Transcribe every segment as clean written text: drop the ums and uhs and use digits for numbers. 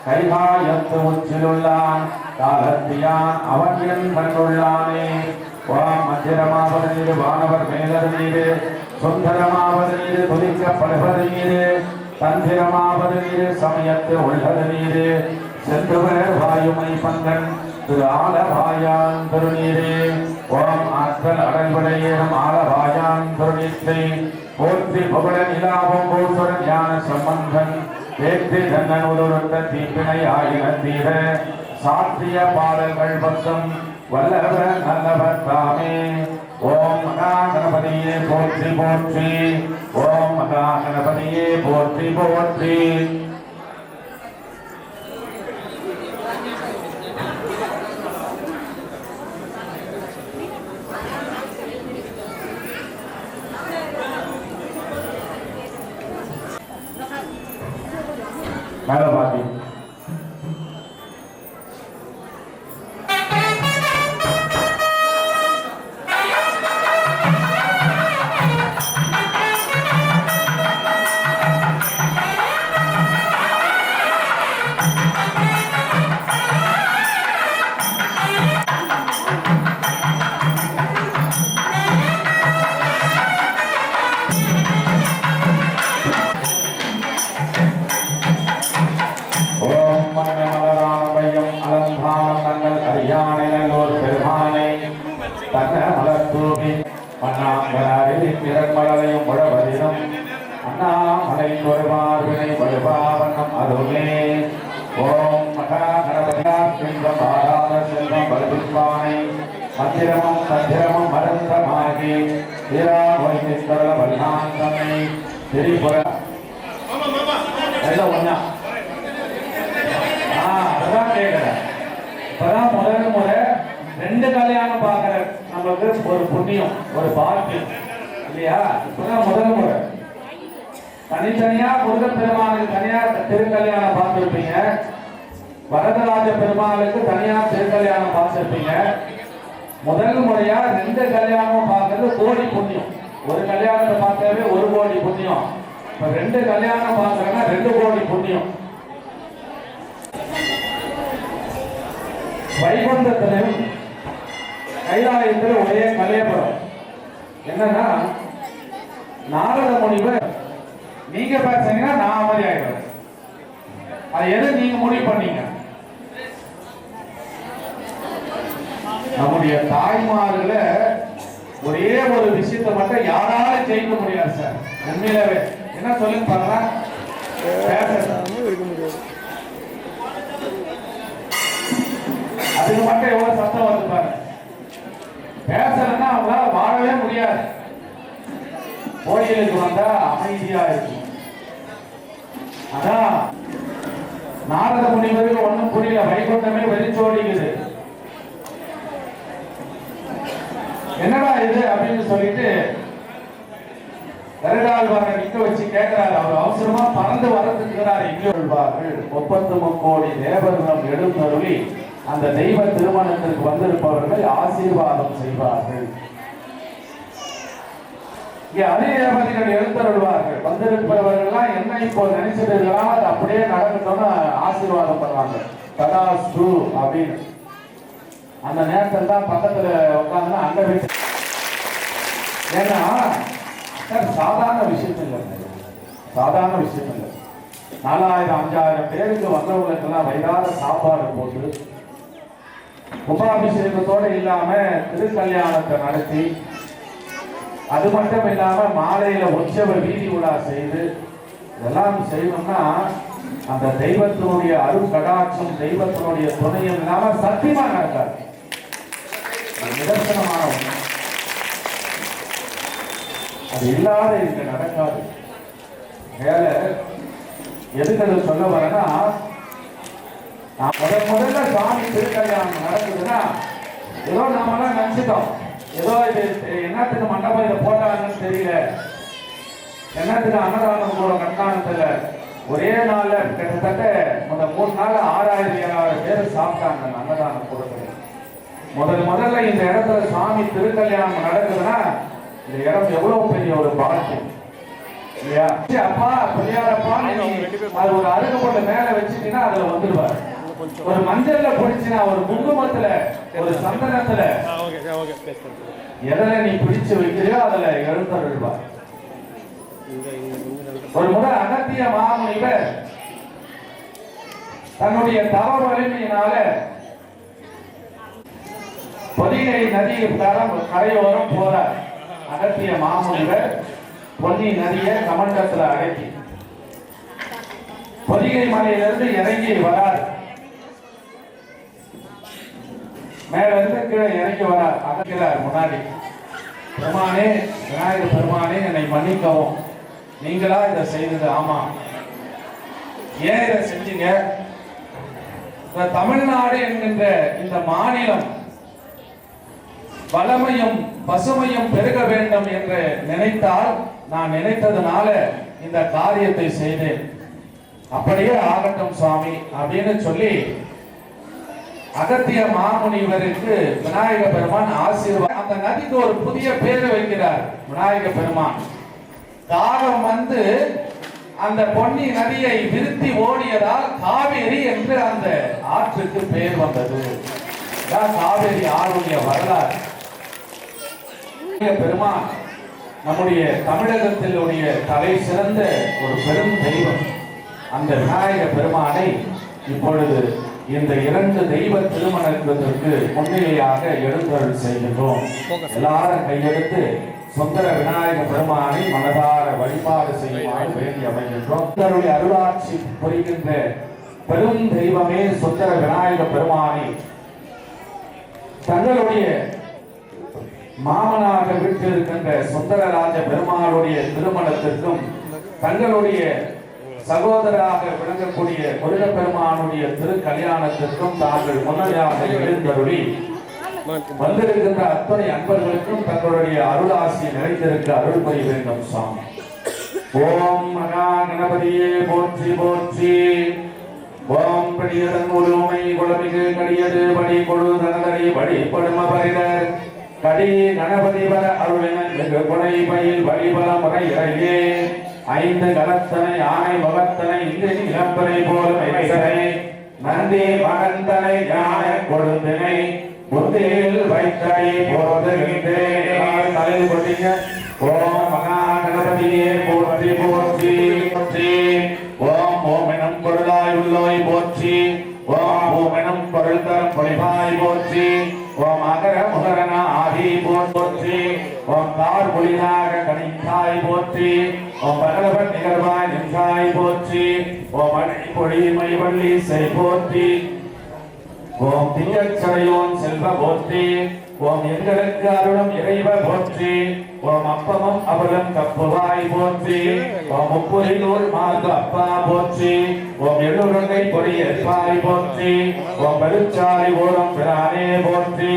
கைகாயத்து உச்சிலுள்ளான் காலத்தியான் அவன் என் கண்டுள்ளானே. மந்திரமாவது நீரு வானவர் மேலர் நீரு சுந்தரமாவது நீரு துதிக்கப்படுவது நீரு தந்திரமாவது நீரு சமயத்து உள்ளது நீரு சென்றுவர் வாயுமை பங்கன் திரு ஆலவாயான் திருநீரே. ஆற்றல் அடல்படையேறும் ஆலவாயான் திருநீற்றை போற்றி புகழ நிலாவும் பூசுர ஞான சம்பந்தன் ஏற்றி தன்னன் உருட்ட தீப்பினை ஆயின தீர சாற்றிய பாடல்கள் பக்கம் வல்லவர் நல்லவர் தாமே. ஓம் மகா கணபதியே போற்றி போற்றி. ஓம் மகா கணபதியே போற்றி போற்றி. மேலபாதி பிறமலையும் முழவதினம் அண்ணாமலை ஒருவார்வினை வலுபாவனம் அருளே. ஓம் மகா கணபதியா செல்வம் ஆராத செல்வம் வலுப்பானை மந்திரமும் தந்திரமும் மருந்தமாகி தீரா நோய்கின்ற வல்லாந்தமை திரிபுர எல்லாம் ஒன்னா. அதான் கேட்கிறேன். இப்பதான் முதல் முறை 2 கல்யாணம் பார்க்கிற நம்மளுக்கு ஒரு புண்ணியம் ஒரு பாக்கியம் இல்லையா? இப்பதான் முதல் முறை தனித்தனியா முருகப் பெருமானுக்கு தனியா திருக்கல்யாணம் பார்த்திருப்பீங்க, வரதராஜ பெருமாளுக்கு தனியா திருக்கல்யாணம் பார்த்திருப்பீங்க. முதல் முறையா 2 கல்யாணம் பார்க்கறது கோடி புண்ணியம். ஒரு கல்யாணத்தை பார்க்கவே 1 கோடி புண்ணியம். இப்ப 2 கல்யாணம் பார்க்கறதுனா 2 கோடி புண்ணியம். வைகுண்டத்திலும் கைலாயத்தில் ஒரே கலையபுரம். என்னன்னா நாரத முனிவர் நீங்க பேசுறீங்கன்னா நான் மாதிரி ஆயிடுவேன். அது எது நீங்க முடிவு பண்ணீங்க? நம்முடைய தாய்மார்களை ஒரே ஒரு விஷயத்தை மட்டும் யாராலும் ஜெயிக்க முடியாது சார். உண்மையிலவே என்ன சொல்லுங்க பாருங்க. அதுக்கு மட்டும் எவ்வளவு சத்தம் வந்து பாருங்க. பேசலன்னா அவங்களால வாழவே முடியாது. கோயிலுக்கு வந்தா அமைதியா இருக்கும். அதான் நாரத முனிவருக்கு ஒண்ணும் புரியல. வைகுண்டமே வெறிச்சோடிக்குது. என்னடா இது அப்படின்னு சொல்லிட்டு கருடாழ்வாரை நிக்க வச்சு கேட்கிறாரு. அவர் அவசரமா பறந்து வரதுக்குறாரு. இங்கே சொல்வார்கள் 33 கோடி தேவர்களும் எழுந்தருளி அந்த தெய்வ திருமணத்திற்கு வந்திருப்பவர்கள் ஆசீர்வாதம் செய்வார்கள். இங்கே அதிதேவதைகள் எழுந்தருள்வார்கள். வந்திருப்பவர்கள் என்ன இப்போ நினைச்சிருக்கிறா அது அப்படியே நடக்கணும்னு ஆசீர்வாதம் பண்ணுவாங்க. ததாஸ்து அப்படின்னு. அந்த நேரத்தில் தான் பக்கத்துல உட்காந்துன்னா அங்க வீட்டு. ஏன்னா சார் சாதாரண விஷயம் இல்லை, சாதாரண விஷயம் இல்லை. 4000 5000 பேருக்கு வந்தவங்களுக்கெல்லாம் வயிறார சாப்பாடு போட்டு கும்பாபிஷேகத்தோடு இல்லாம திருக்கல்யாணத்தை நடத்தி, அது மட்டும் இல்லாம மாலையில உற்சவ வீதி உலா செய்து இதெல்லாம் செய்யணும்னா அந்த தெய்வத்தினுடைய அருள் கடாட்சம், தெய்வத்தினுடைய துணையும் இல்லாம சத்தியமா நடக்காது. நிதர்சனமான ஒண்ணு. அது இல்லாத இங்க நடக்காது. வேற எதுக்கு சொல்ல வரேன்னா, முதல்ல சாமி திருக்கல்யாணம் நடக்குதுன்னா ஏதோ நாமெல்லாம் நினைச்சிட்டோம், ஏதோ இது என்னத்துக்கு மண்டபம் இதை போட்டாங்கன்னு தெரியல, என்னத்துக்கு அன்னதானம் போற கண்காணத்துல ஒரே நாள்ல கிட்டத்தட்ட முதல் 3 நாள் 6000 7000 பேர் சாப்பிட்டாங்க அந்த அன்னதானம் கொடுக்குறது. முதல்ல இந்த இடத்துல சாமி திருக்கல்யாணம் நடக்குதுன்னா இந்த இடம் எவ்வளவு பெரிய ஒரு பாக்கியம் இல்லையா? அப்பா பெரியாரப்பா அது ஒரு அருகு போட்டு மேல வச்சுட்டீங்கன்னா அதுல வந்துடுவார். ஒரு மஞ்சள்ல பிடிச்சினா, ஒரு குங்குமத்துல, ஒரு சந்தனத்துல எதில் நீ பிடிச்சு வைக்கிறியோ அதுல எழுந்தருள்வார். ஒரு முறை அகத்திய மாமுனிவர் தன்னுடைய தவ வலிமையினால பொதிகை நதி கரையோரம் போறார். அகத்திய மாமுனிவர் பொன்னி நதியை கமண்டத்துல அடக்கி பொதிகை மலையிலிருந்து இறங்கி வரார். மேல இருந்து கீழே இறங்கி வரார். அகக்கிறார் முன்னாடி, பெருமானே, விநாயகர் பெருமானே என்னை மன்னிக்கவும், நீங்களா இதை செய்தது? ஆமா. ஏன் இதை செஞ்சீங்க? தமிழ்நாடு என்கின்ற இந்த மாநிலம் வளமையும் பசுமையும் பெருக வேண்டும் என்று நினைத்தால், நான் நினைத்ததுனால இந்த காரியத்தை செய்தேன், அப்படியே ஆகட்டும் சுவாமி அப்படின்னு சொல்லி அகத்திய மாமுனிவருக்கு விநாயக பெருமான் ஆசீர்வாதம். அந்த நதிக்கு ஒரு புதிய பேரு வைக்கிறார் விநாயக பெருமான். தாகம் வந்து அந்த பொன்னி நதியை விருத்தி ஓடியதால் காவேரி என்று அந்த ஆற்றுக்கு பெயர் வந்தது. காவேரி ஆறுடைய வரலாறு. பெருமான் நம்முடைய தமிழகத்தில் தலை சிறந்த ஒரு பெரும் தெய்வம். அந்த விநாயக பெருமானை இப்பொழுது இந்த 2 தெய்வ திருமணத்திற்கு முன்னிலையாக எழுந்தருள் செய்கின்றோம். எல்லாரும் கையெடுத்து சுந்தர விநாயக பெருமானை மனதார வழிபாடு செய்யுமாறு வேண்டி அமைகின்றோம். சுந்தருடைய அருளாட்சி புரிகின்ற பெரும் தெய்வமே சுந்தர விநாயக பெருமானை தங்களுடைய மாமனாக விட்டிருக்கின்ற சுந்தரராஜ பெருமாளுடைய திருமணத்திற்கும் தங்களுடைய சகோதராக விளங்கக்கூடிய முருக பெருமானுடைய திரு கல்யாணத்திற்கும் தாங்கள் முன்னதாக எழுந்தருளி வந்திருக்கின்ற அத்தனை அன்பர்களுக்கும் தங்களுடைய அருளாசி நிறைந்திருக்க அருள் புரிய வேண்டும் சுவாமி. ஓம் மகா கணபதியே போற்றி போற்றி. ஓம் படியதன் உருமை குழமிகு கடியது படி கொடு தனதரை படி படும பரிதர் கடி கணபதி வர அருளின கொடை பயில் வழிபல முறை இறையே 5 கலத்தனை ஆணை முகத்தனை இங்கு இளம்பரை போல் வைத்தனை நந்தி மகந்தனை யானை கொடுத்தனை புத்தியில் வைத்தனை போதுகின்றேன். தலையில் கொட்டீங்க. ஓம் மகா கணபதியே போற்றி போற்றி போற்றி. ஓம் ஓமெனும் பொருளாய் உள்ளோய் போற்றி. ஓம் ஓமெனும் பொருள் தரும் பொழிவாய் போற்றி. ஓம் அகர முகரன ஆதி போற்றி. ஓம் தார் பொழியாக கணித்தாய் போற்றி. ஓம் பகலவன் நிகழ்வாய் நின்றாய் போற்றி. ஓம் அழி பொழி மைவள்ளி செய் போற்றி. ஓம் திங்கச்சடையோன் செல்வ போற்றி. ஓம் எங்களுக்கு அருளும் இறைவ போற்றி. ஓம் அப்பமும் அவளும் கப்புவாய் போற்றி. ஓம் முப்புரிலூர் மார்க அப்பா போற்றி. ஓம் எள்ளுருங்கை பொறியற்பாய் போற்றி. ஓம் பெருச்சாலை ஓரம் பிரானே போற்றி.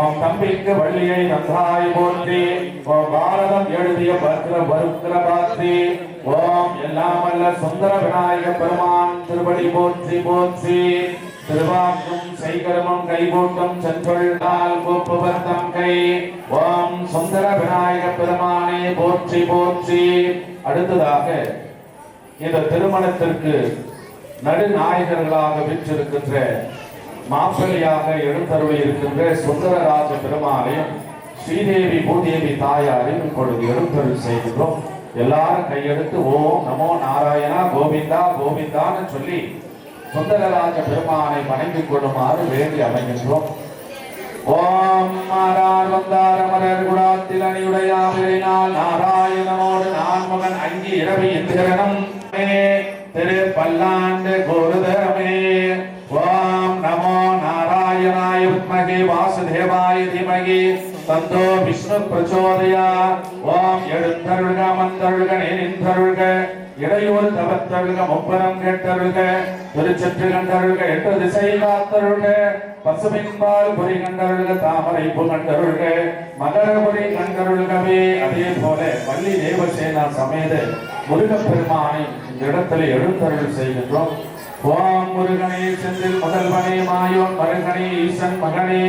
ஓம் தம்பிக்கு வள்ளியை நந்தாய் போற்றி. ஓம் பாரதம் எழுதிய பத்ர வருத்திர பாத்தி. ஓம் எல்லாம் அல்ல சுந்தர விநாயக பெருமான் திருப்படி போற்றி போற்றி. திருவாக்கும் செய்கரமும் கைகூட்டும் சென்றொள்ளால் கோப்புவர்த்தம் கை. ஓம் சுந்தர விநாயக பெருமானே போற்றி போற்றி. அடுத்ததாக இந்த திருமணத்திற்கு நடுநாயகர்களாக விற்றிருக்கின்ற மாப்பிள்ளையாக எழுந்தருளி இருக்கின்ற சுந்தரராஜ பெருமாளையும் ஸ்ரீதேவி பூதேவி தாயாரையும் இப்பொழுது எழுந்தருள் செய்கின்றோம். எல்லாரும் கையெடுத்து ஓம் நமோ நாராயணா கோவிந்தா கோவிந்தான்னு சொல்லி சுந்தரராஜ பெருமானை வணங்கிக் கொள்ளுமாறு வேண்டி அமைகின்றோம். ஓம் மாறார் வந்தார் அமரர் குடாத்தில் அணியுடையாவினால் நாராயணனோடு நான்முகன் அங்கி இரவி இந்திரனும் திரு பல்லாண்டு குருதமே. ஓம் நமோ நாராயணாய வித்மகே வாசுதேவாய தீமகி தந்தோ விஷ்ணு பிரச்சோதயாத். ஓம் எழுந்தருள்க அமர்ந்தருள்க நின்றருள்க இடையூறு தவத்தருள்க முப்பரம் கேட்டருள்க திருச்சற்று கண்டருள்க எட்டு திசை காத்தருள்க பசுமின்பால் பொறி கண்டருள்க தாமரை பூ கண்டருள்க மகரபுரி கண்டருள்கவே. அதே போல பள்ளி தேவசேனா சமேத முருகப்பெருமானை இந்த இடத்துல எழுந்தருள் செய்கின்றோம். ஓம் முருகனே செந்தில் முதல்வனே மாயோன் மருகனே ஈசன் மகனே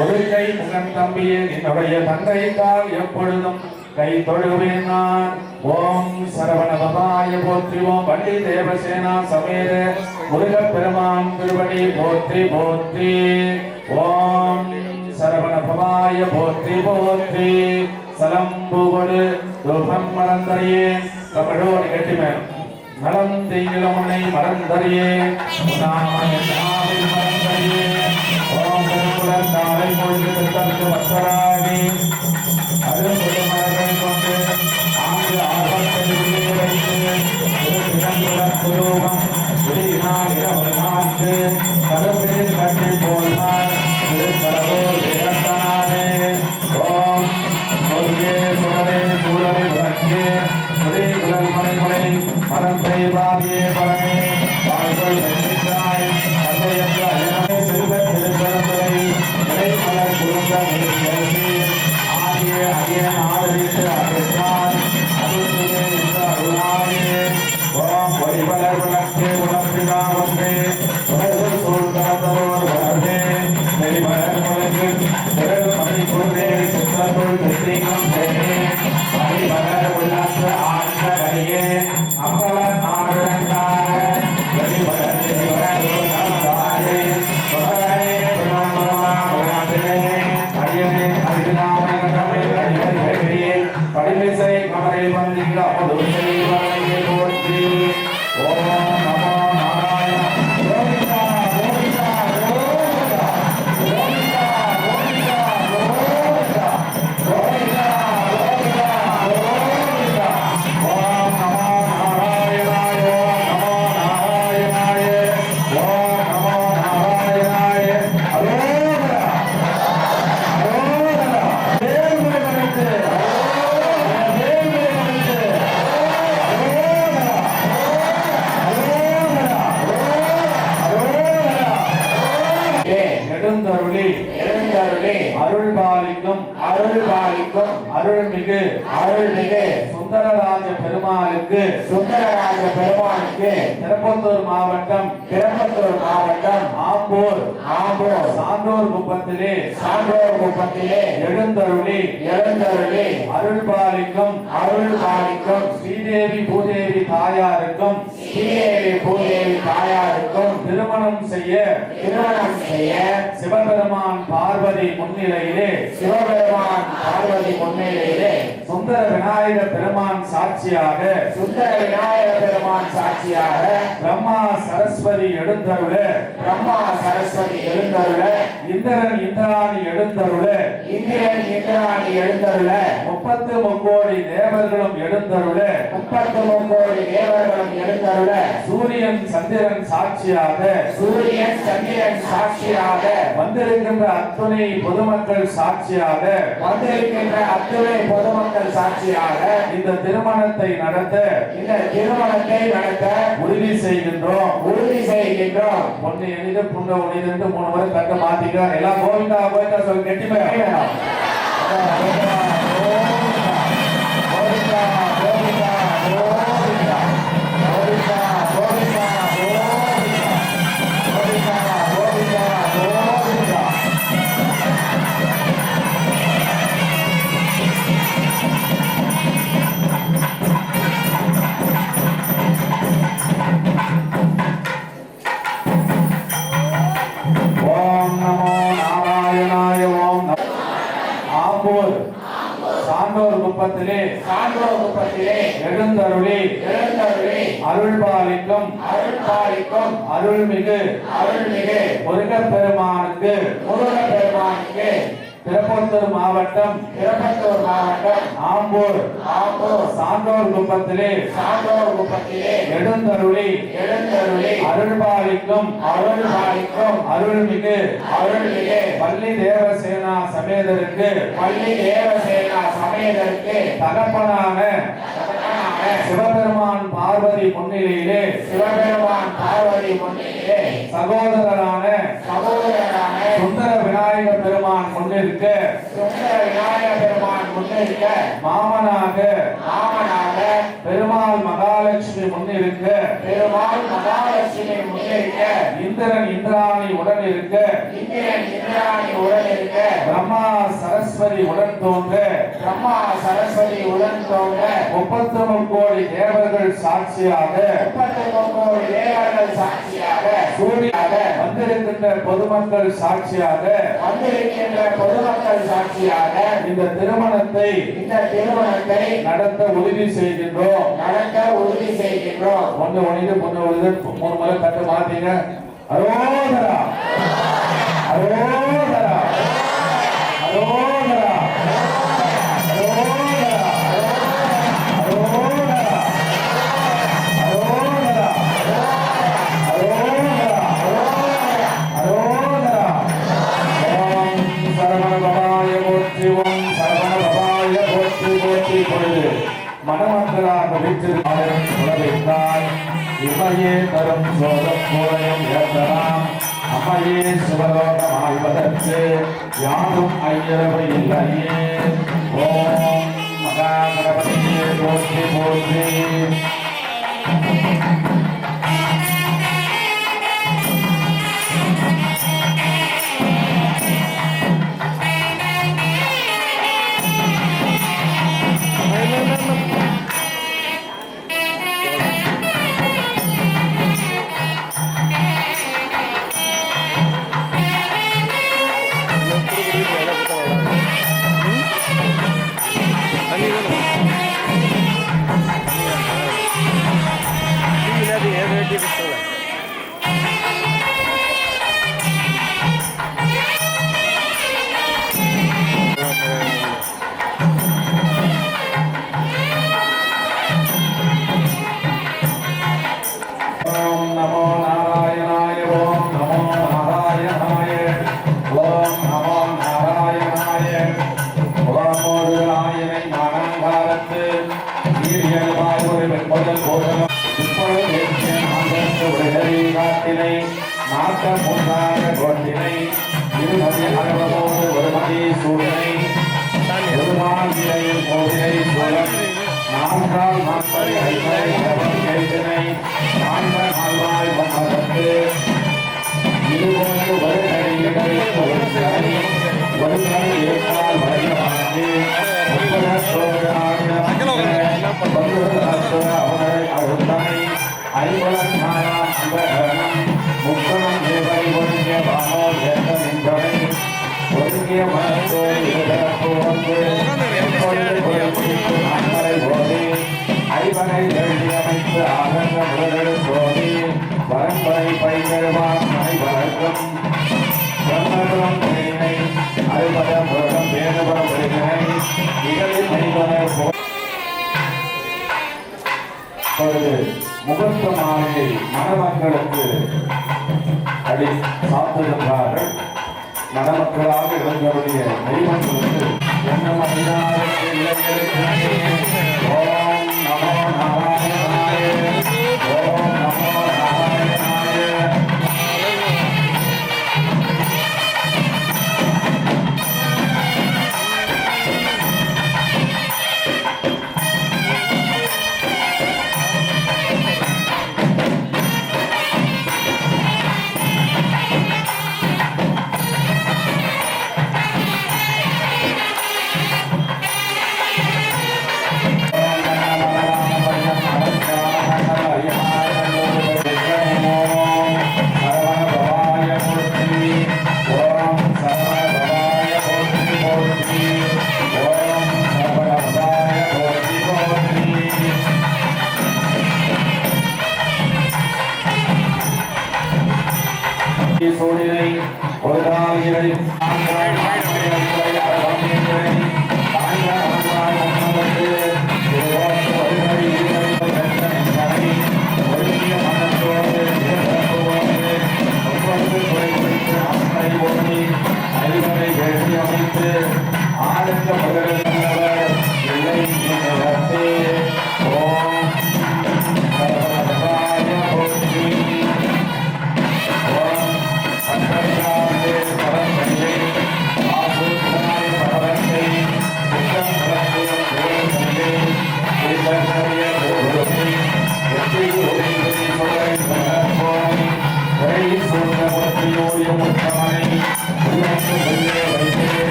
ஒரு கை முகன் தம்பியே என்னுடைய தந்தை கால் எப்பொழுதும் கை தொழுவேன் நான். ஓம் சரவண பவாய போற்றி. ஓம் வள்ளி தேவசேனா சமேத முருகப்பெருமான் திருவடி போற்றி போற்றி. ஓம் சரவண பவாய போற்றி போற்றி. சலம்புவடு தூபம் மறந்தறியே தமிழோடு கெட்டிமே நலம் தெய்வமுனை மறந்தறியே மறந்தறியே. ஓம் பெருங்குளர் நாளை பொழுது தற்கு வசராகி அருள்பெரு மரபை கொண்டு ஆண்டு ஆபத்தை வைத்து குரூபம் இரவனாற்று கருப்பில் கட்டி போனார் திருக்கடவுள் இரண்டானே. ஓம் முருகே சுடரே சூழலை வழக்கே முறை குரல் மறைமுறை மரத்தை பாதியே பரமே வாழ்கள் வெற்றிக்காய் அசையற்ற அயனமே செல்வ திருப்பரந்துரை இடைமலர் குழுந்த முயற்சி ஆகிய அயன் ஆதரித்து அகற்றான் அருள்சுவே என்ற அருளாயே. ஓம் வழிபலர் விளக்கே உணர்விழா ஒன்றே உணர்வு சூழ்ந்தோர் வளர்ந்தே நெறிமலர் முழங்கு திரள் மணி கொண்டே சித்தருள் வெற்றிகம் செய்தே வழிபலர் உள்ளாற்ற ஆழ்ந்த கரியே அப்பவர் நாடுகாக வழிபலர் படிமிசை கமரை வந்திங்க போற்றி. ஓம் நமோ நாராயண கோவிந்தா கோவிந்தா கோவிந்தா கோவிந்தா கோவிந்தா கோவிந்தா கோவிந்தா கோவிந்தா கோவிந்தா. ஓம் நமோ நாராயணாய நமோ நாராயணாய ஓம் நமோ நாராயணாய. அரோகரா அரோகரா தேவனை மறைத்து அருள்பாலிக்கும் அருள்மிகு சுந்தரராஜ பெருமாளுக்கு திருப்பத்தூர் மாவட்டம் ஆம்பூர் சான்றோர் குப்பத்திலே எழுந்தருளி அருள்பாலிக்கும் ஸ்ரீதேவி பூதேவி தாயாருக்கும் திருமணம் செய்ய சிவபெருமான் பார்வதி முன்னிலையிலே சுந்தர விநாயகர் பெருமான் சாட்சியாக பிரம்மா சரஸ்வதி எழுந்தருள இந்திரன் இந்திராணி எழுந்தருள 39 தேவர்களும் எழுந்தருள சூரியன் சந்திரன் சாட்சியாக வந்திருக்கின்ற அத்துணை பொதுமக்கள் சாட்சியாக இந்த திருமணத்தை நடத்த உறுதி செய்கின்றோம். பொண்ணு எளிது புண்ணு உனிது 3 முறை தக்க மாத்திக்க எல்லாம் கோவிந்தா கோவிந்தா சொல்லி கெட்டிமே ஓம் ஆம்பூர் சான்றோர் குப்பத்திலே எழுந்தருளி அருள்பாலிக்கும் அருள்மிகு முருகப்பெருமானுக்கு திருப்பத்தூர் மாவட்டம் ஆம்பூர் சான்றோர் குப்பத்திலே எழுந்தருளி அருள்பாலிக்கும் அருள்மிகு பள்ளி தேவசேனா சமேதருக்கு தகப்பனான சிவபெருமான் பார்வதி முன்னிலையிலே சகோதரரான சுந்தர விநாயக பெருமான் முன்னிற்க மாமனாக பெருமாள் மகாலட்சுமி முன்னிருக்க இந்திரன் இந்திராணி உடன் இருக்க பிரம்மா சரஸ்வதி உடன் தோன்ற 33 கோடி தேவர்கள் சாட்சியாக சூரியாக வந்திருக்கின்ற பொதுமக்கள் சாட்சியாக இந்த திருமணத்தை நடத்த உறுதி செய்கின்றோம் ஒன்று ஒன்று 3 முறை தட்டு மாத்தீங்க. அரோகரா அரோகரா அரோகரா மணமக்களாக உலகிற்காய் இமையே தரும் சோதம் போயம் ஏற்றலாம் அம்மையே சிவலோகம் ஆய்வதற்கு யாரும் ஐயரவு இல்லையே. ஓம் மகா கணபதியே போற்றி போற்றி. முகூர்த்த மாலையை மணமக்களுக்கு அடி சாத்துகின்றார்கள். மணமக்களாக இளைஞருடைய தெய்வங்களுக்கு என்ன ஓம் நமோ நாராயணாய ஓம் நமோ நாராயணாய.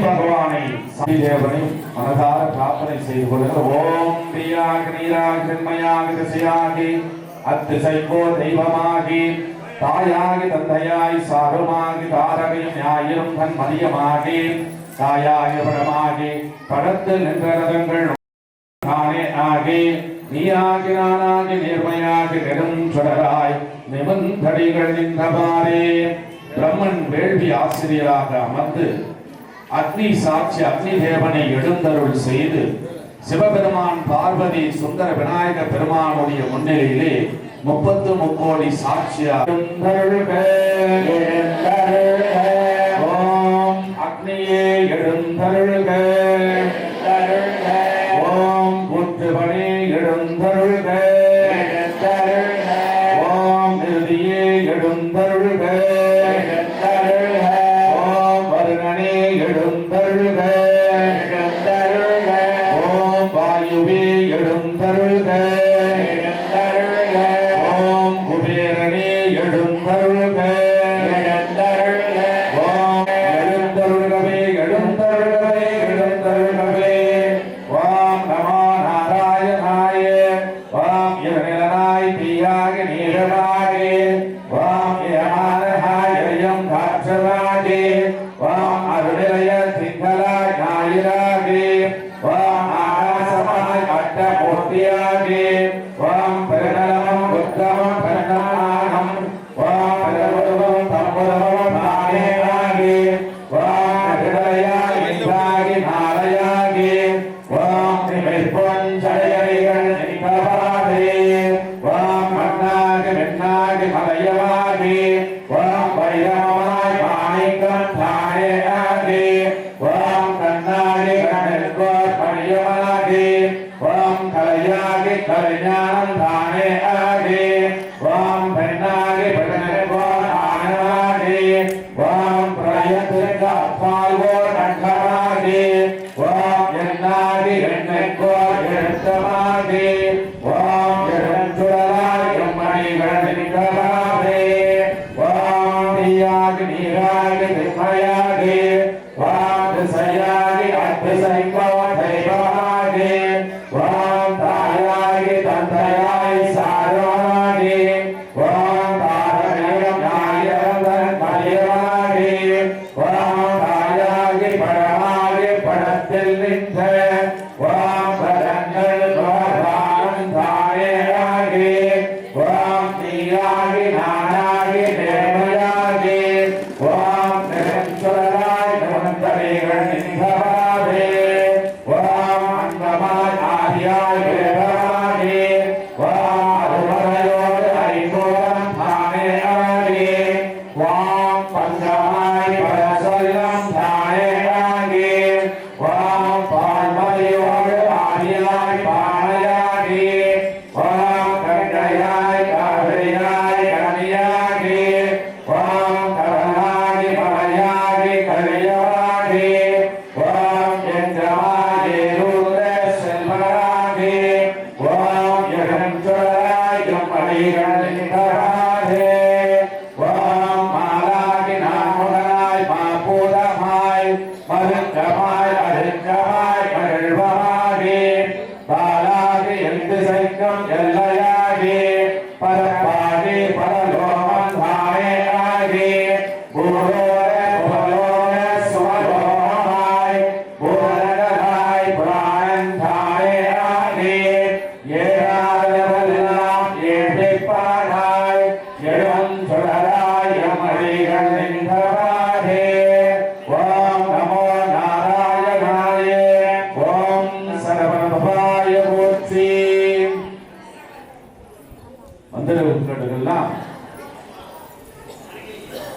பகவானை தேவனை மனதார பிரார்த்தனை செய்து கொள்கிற ஓம் பிரியாக நீராக சென்மையாக திசையாகி அத்திசைக்கோ தெய்வமாகி தாயாகி தந்தையாய் சாருமாகி தாரகையும் ஞாயிறும் தன் மதியமாகி தாயாகி படமாகி படத்தில் நின்ற ரதங்கள் நானே ஆகி நீயாகி நானாகி நேர்மையாகி நெடும் சுடராய் நிமந்தடிகள் நின்றவாறே பிரம்மன் வேள்வி ஆசிரியராக அமர்ந்து அக்னி சாட்சி அக்னி தேவனை எழுந்தருள் செய்து சிவபெருமான் பார்வதி சுந்தர விநாயக பெருமானுடைய முன்னிலையிலே 30 முக்கோடி சாட்சியாக ஓம் அக்னியே எழுந்தருள்க ஓம் புற்றுவனே எழுந்தருள்க ஓம் நிதியே எழுந்தருள்க Wow.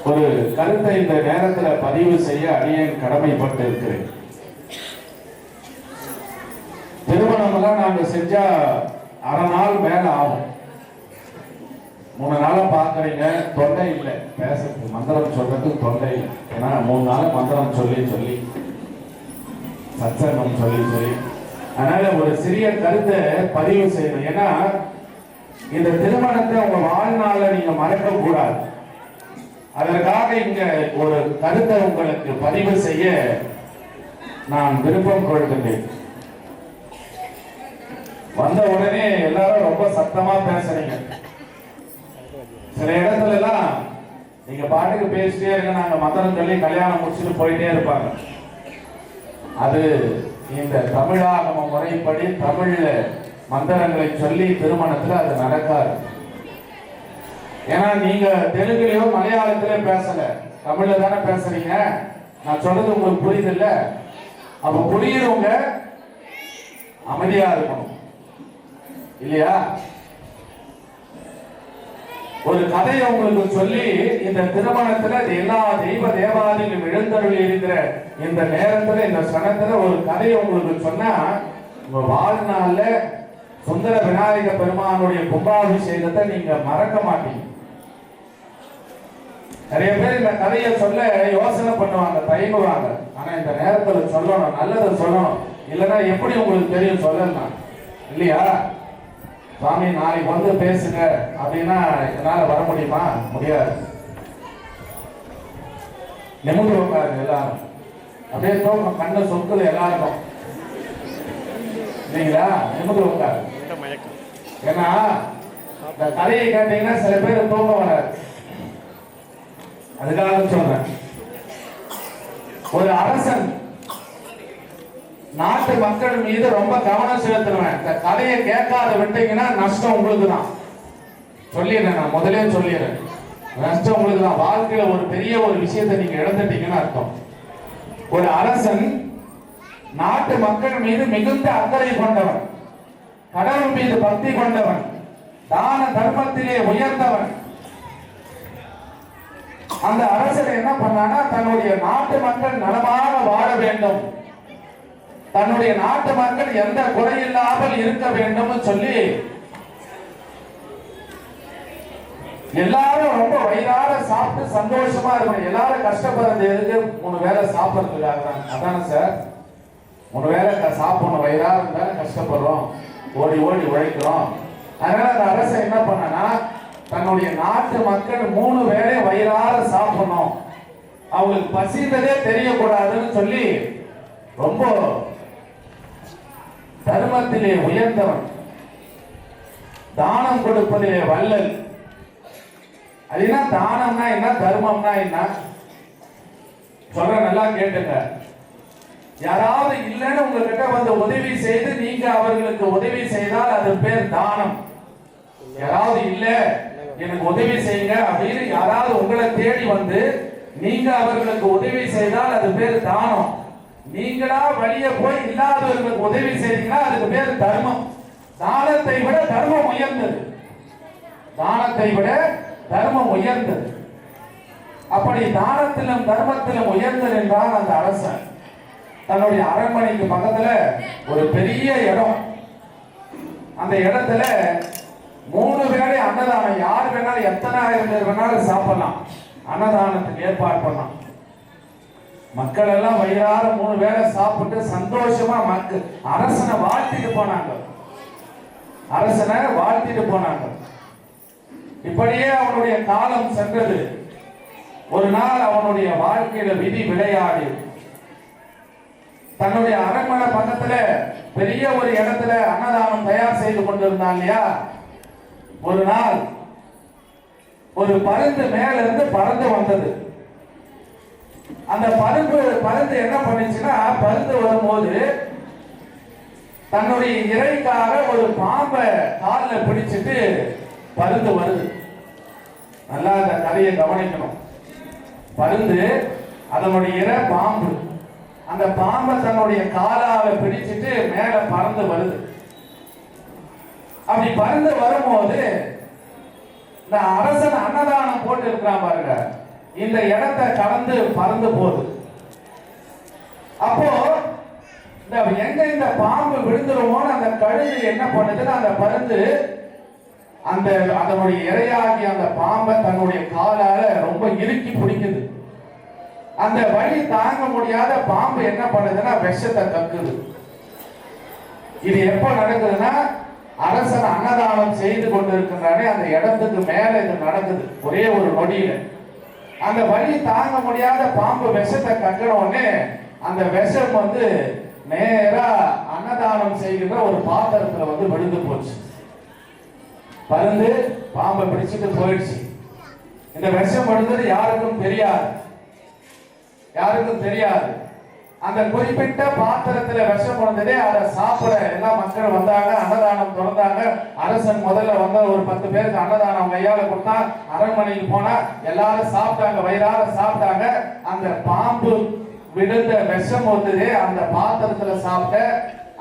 ஒரு கருத்தை இந்த நேரத்தில் பதிவு செய்ய அடியேன் கடமைப்பட்டு இருக்கிறேன். திருமணம் எல்லாம் நாங்க செஞ்சா அரை நாள் மேல ஆகும். 3 நாளா பாக்குறீங்க, தொண்டை இல்லை பேசுறதுக்கு, மந்திரம் சொல்றதுக்கு தொண்டை இல்லை. ஏன்னா 3 நாள் மந்திரம் சொல்லி சொல்லி சத்சங்கம் சொல்லி அதனால ஒரு சிறிய கருத்தை பதிவு செய்யணும். ஏன்னா இந்த திருமணத்தை உங்க வாழ்நாள நீங்க மறக்க கூடாது. அதற்காக இங்க ஒரு கருத்தை உங்களுக்கு பதிவு செய்ய நான் விருப்பம் கொள்கின்றேன். வந்த உடனே எல்லாரும் ரொம்ப சத்தமா பேசுறீங்க. சில இடத்துல எல்லாம் நீங்க பாட்டுக்கு பேசிட்டே இருக்க, நாங்க மந்திரம் சொல்லி கல்யாணம் முடிச்சுட்டு போயிட்டே இருப்பாங்க. அது இந்த தமிழாகம முறைப்படி தமிழ்ல மந்திரங்களை சொல்லி திருமணத்துல அது நடக்காது. ஏன்னா நீங்க தெலுங்குலயோ மலையாளத்திலயோ பேசல, தமிழ்ல தானே பேசுறீங்க. நான் சொல்றது உங்களுக்கு புரியுது இல்ல? அப்ப புரியுறவங்க அமைதியா இருக்கணும் இல்லையா? ஒரு கதையை உங்களுக்கு சொல்லி இந்த திருமணத்துல எல்லா தெய்வ தேவாதிகளும் எழுந்தருளி இருக்கிற இந்த நேரத்துல இந்த சனத்துல ஒரு கதையை உங்களுக்கு சொன்னா உங்க வாழ்நாள்ல சுந்தர விநாயக பெருமானுடைய கும்பாபிஷேகத்தை நீங்க மறக்க மாட்டீங்க. நிறைய பேர் இந்த கதையை சொல்ல யோசனை பண்ணுவாங்க, தயங்குவாங்க. ஆனா இந்த நேரத்துல சொல்லணும், நல்லதை சொல்லணும். இல்லைன்னா எப்படி உங்களுக்கு தெரியும் சொல்லலாம் இல்லையா? சுவாமி நாளைக்கு வந்து பேசுங்க அப்படின்னா என்னால வர முடியுமா? முடியாது. நிமிந்து உட்காருங்க எல்லாரும். அப்படியே தோக்கம் கண்ண சொக்குது எல்லாருக்கும் இல்லைங்களா? நிமிந்து உட்காரு. ஏன்னா இந்த கதையை கேட்டீங்கன்னா சில பேர் தூக்கம் வராது. அதுக்காக சொல்றேன். ஒரு அரசன் நாட்டு மக்கள் மீது ரொம்ப கவனம் செலுத்துவேன். இந்த கதையை கேட்காத விட்டீங்கன்னா நஷ்டம் உங்களுக்கு தான். சொல்லிடுறேன், நான் முதலே சொல்லிடுறேன், நஷ்டம் உங்களுக்கு தான். வாழ்க்கையில ஒரு பெரிய ஒரு விஷயத்தை நீங்க இழந்துட்டீங்கன்னு அர்த்தம். ஒரு அரசன் நாட்டு மக்கள் மீது மிகுந்த அக்கறை கொண்டவன், கடவுள் மீது பக்தி கொண்டவன், தான தர்மத்திலே உயர்ந்தவன். அந்த அரசர் என்ன பண்ணானா, தன்னுடைய நாட்டு மக்கள் நலமாக வாழ வேண்டும், தன்னுடைய நாட்டு மக்கள் எந்த குறையில்லாமல் இருக்க வேண்டும் சொல்லி எல்லாரும் ரொம்ப வயிறார சாப்பிட்டு சந்தோஷமா இருக்கணும். எல்லாரும் கஷ்டப்படுறது எதுக்கு? 3 வேளை சாப்பிடுறதுக்காக தான். அதானே சார்? 3 வேளை சாப்பிடணும். வயிறார இருந்தாலும் கஷ்டப்படுறோம், ஓடி ஓடி உழைக்கிறோம். அதனால அந்த அரசன் என்ன பண்ணனா, தன்னுடைய நாட்டு மக்கள் 3 வேளை வயிறார சாப்பிடணும், அவங்களுக்கு பசித்ததே தெரியக்கூடாதுன்னு சொல்லி ரொம்ப தர்மத்திலே உயர்ந்தவன், தானம் கொடுப்பதிலே வல்லல். அதுனா தானம்னா என்ன, தர்மம்னா என்ன சொல்ற, நல்லா கேட்டுங்க. யாராவது இல்லைன்னு உங்ககிட்ட வந்து உதவி செய்து நீங்க அவர்களுக்கு உதவி செய்தால் அது பேர் தானம். யாராவது இல்ல எனக்கு உதவி செய்யுங்க அப்படின்னு யாராவது உங்களை தேடி வந்து நீங்க அவர்களுக்கு உதவி செய்தால் அது பேர் தானம். நீங்களா வழிய போய் இல்லாதவர்களுக்கு உதவி செய்தீங்கன்னா அதுக்கு பேர் தர்மம். தானத்தை விட தர்மம் உயர்ந்தது, தானத்தை விட தர்மம் உயர்ந்தது. அப்படி தானத்திலும் தர்மத்திலும் உயர்ந்தது என்றால் அந்த அரசன் தன்னுடைய அரண்மனைக்கு பக்கத்துல ஒரு பெரிய இடம், அந்த இடத்துல 3 வேளை அன்னதானம், யார் வேணாலும் எத்தனை ஆயிரம் பேர் வேணாலும் சாப்பிடலாம், அன்னதானத்துக்கு ஏற்பாடு பண்ணலாம். மக்கள் எல்லாம் வயிறார 3 வேளை சாப்பிட்டு சந்தோஷமா மக்கள் அரசனை வாழ்த்திட்டு போனாங்க, அரசனை வாழ்த்திட்டு போனாங்க. இப்படியே அவனுடைய காலம் சென்றது. ஒரு நாள் அவனுடைய வாழ்க்கையில விதி விளையாடி தன்னுடைய அரண்மனை பக்கத்துல பெரிய ஒரு இடத்துல அன்னதானம் தயார் செய்து கொண்டிருந்தான் இல்லையா? ஒரு நாள் ஒரு பருந்து மேல இருந்து பறந்து வந்தது. அந்த பருந்து என்ன பண்ணுச்சுன்னா, பருந்து வரும்போது தன்னுடைய இறைக்காக ஒரு பாம்பை காலில் பிடிச்சிட்டு பருந்து வருது. நல்லா அந்த கதையை கவனிக்கணும். பருந்து அதனுடைய இறை பாம்பு, அந்த பாம்பை தன்னுடைய காலால பிடிச்சிட்டு மேல பறந்து வருது. அப்படி பறந்து வரும்போது இந்த அரசன் அன்னதானம் போட்டு இருக்கிறான் பாருங்க, இந்த இடத்தை கடந்து பறந்து போகுது. அப்போ எங்க இந்த பாம்பு விழுந்துருமோன்னு அந்த கழுகு என்ன பண்ணுதுன்னா, அந்த பருந்து அந்த அதனுடைய இரையாகி அந்த பாம்பை தன்னுடைய காலால ரொம்ப இறுக்கி பிடிக்குது. அந்த வலி தாங்க முடியாத பாம்பு என்ன பண்ணுதுன்னா விஷத்தை கக்குது. இது எப்ப நடக்குதுன்னா, அரசன் அன்னதானம் செய்து கொண்டிருக்கின்றானே அந்த இடத்துக்கு மேல இது நடக்குது. ஒரே ஒரு நொடியில அந்த வலி தாங்க முடியாத பாம்பு விஷத்தை கக்கின உடனே அந்த விஷம் நேரா அன்னதானம் செய்கிற ஒரு பாத்திரத்துல விழுந்து போச்சு. பருந்து பாம்பை பிடிச்சிட்டு போயிடுச்சு. இந்த விஷம் விழுந்தது யாருக்கும் தெரியாது. அந்த குறிப்பிட்ட பாத்திரத்துல விஷம் விழுந்ததே, அதை சாப்பிட எல்லா மக்கள் வந்தாங்க, அன்னதானம் திறந்தாங்க. அரசன் முதல்ல ஒரு 10 பேருக்கு அன்னதானம் கையால கொடுத்தா, அரண்மனைக்கு போனா எல்லாரும் சாப்பிட்டாங்க, வயிறார சாப்பிட்டாங்க. அந்த பாம்பு விழுந்த விஷம் வந்ததே அந்த பாத்திரத்துல சாப்பிட்ட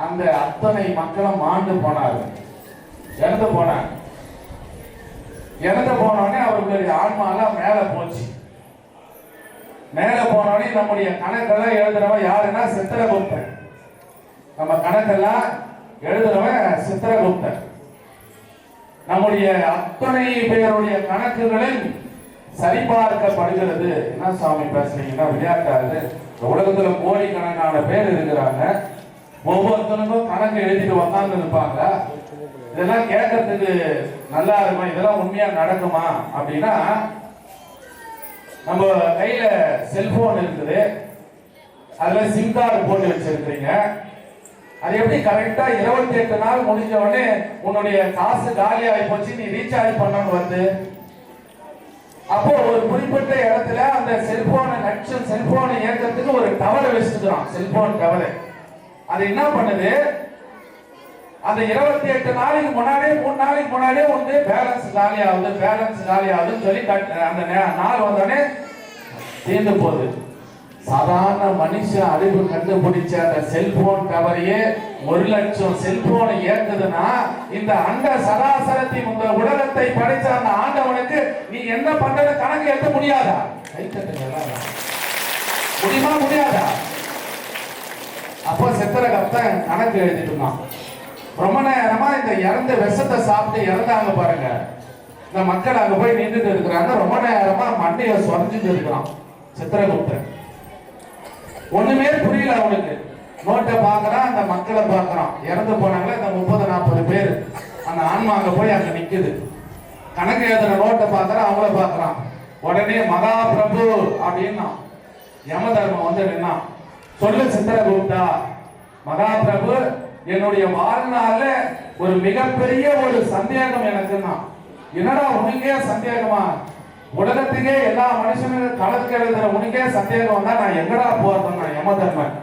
அந்த அத்தனை மக்களும் மாண்டு போனார்கள், இறந்து போனாங்க. இறந்து போனோடனே அவர்களுடைய ஆன்மாலாம் மேல போச்சு. மேல போனோடனே நம்முடைய கணக்கெல்லாம் எழுதுறவன் யாருன்னா சித்திரகுப்தன். நம்ம கணக்கெல்லாம் எழுதுறவன் சித்திரகுப்தன். நம்முடைய அத்தனை பேருடைய கணக்குகளில் சரிபார்க்கப்படுகிறது. என்ன சுவாமி பேசுறீங்கன்னா, விளையாட்டாரு. உலகத்துல கோடிக்கணக்கான பேர் இருக்கிறாங்க, ஒவ்வொருத்தருக்கும் கணக்கு எழுதிட்டு உக்காந்து இருப்பாங்க. இதெல்லாம் கேட்கறதுக்கு நல்லா இருக்கும், இதெல்லாம் உண்மையா நடக்குமா அப்படின்னா, நம்ம கையில செல்போன் இருக்குது, அதுல சிம் கார்டு போட்டு வச்சிருக்கீங்க. அது எப்படி கரெக்டா 28 நாள் முடிஞ்ச உடனே உன்னுடைய காசு காலி ஆகி போச்சு, நீ ரீசார்ஜ் பண்ணணும் வந்து. அப்போ ஒரு குறிப்பிட்ட இடத்துல அந்த செல்போனை இயக்கிறதுக்கு ஒரு டவரை வச்சுக்கிறான், செல்போன் டவரை. அது என்ன பண்ணுது, அந்த 28 நாளைக்கு முன்னாடியே 3 நாளைக்கு முன்னாடியே பேலன்ஸ் காலி ஆகுதுன்னு சொல்லி அந்த நாள் வந்தோடனே தீர்ந்து போகுது. சாதாரண மனுஷன் அறிவு கண்டுபிடிச்ச அந்த செல்போன் டவரையே 1 லட்சம் செல்போனை ஏற்றுதுன்னா, இந்த அண்ட சராசரத்தின் இந்த உலகத்தை படைச்ச அந்த ஆண்டவனுக்கு நீ என்ன பண்றது கணக்கு எழுத முடியாதா? முடியாதா? அப்போ சித்திரகுப்தன் கணக்கு எழுதிட்டு இருந்தான். ரொம்ப நேரமா இந்த இறந்த விஷத்தை சாப்பிட்டு இறந்தாங்க பாருங்க, இந்த மக்கள் அங்க போய் நின்றுட்டு இருக்கிறாங்க. ரொம்ப நேரமா மண்டைய சொரிஞ்சுட்டு இருக்கிறான் சித்திரகுப்தன். ஒண்ணுமே புரியல அவனுக்கு. நோட்டை பாக்குறான், அந்த மக்களை பாக்குறான். இறந்து போனாங்களே இந்த 30-40 பேர், அந்த ஆன்மா அங்க போய் அங்க நிக்குது. கணக்கு எழுதுற நோட்டை பாக்குறான், அவங்கள பாக்குறான். உடனே மகா பிரபு அப்படின்னா யம தர்மம் நின்னான். சொல்லு சித்திரகுப்தா, மகா பிரபு, என்னுடைய வாழ்நாள்ல ஒரு மிகப்பெரிய ஒரு சந்தேகம் எனக்குன்னா. என்னடா உனக்கே சந்தேகமா? உலகத்துக்கே எல்லா மனுஷனுக்கும் கணக்கு எழுதுற உனக்கே சந்தேகம் தான், நான் எங்கடா போறேன்னா யம தர்மன்.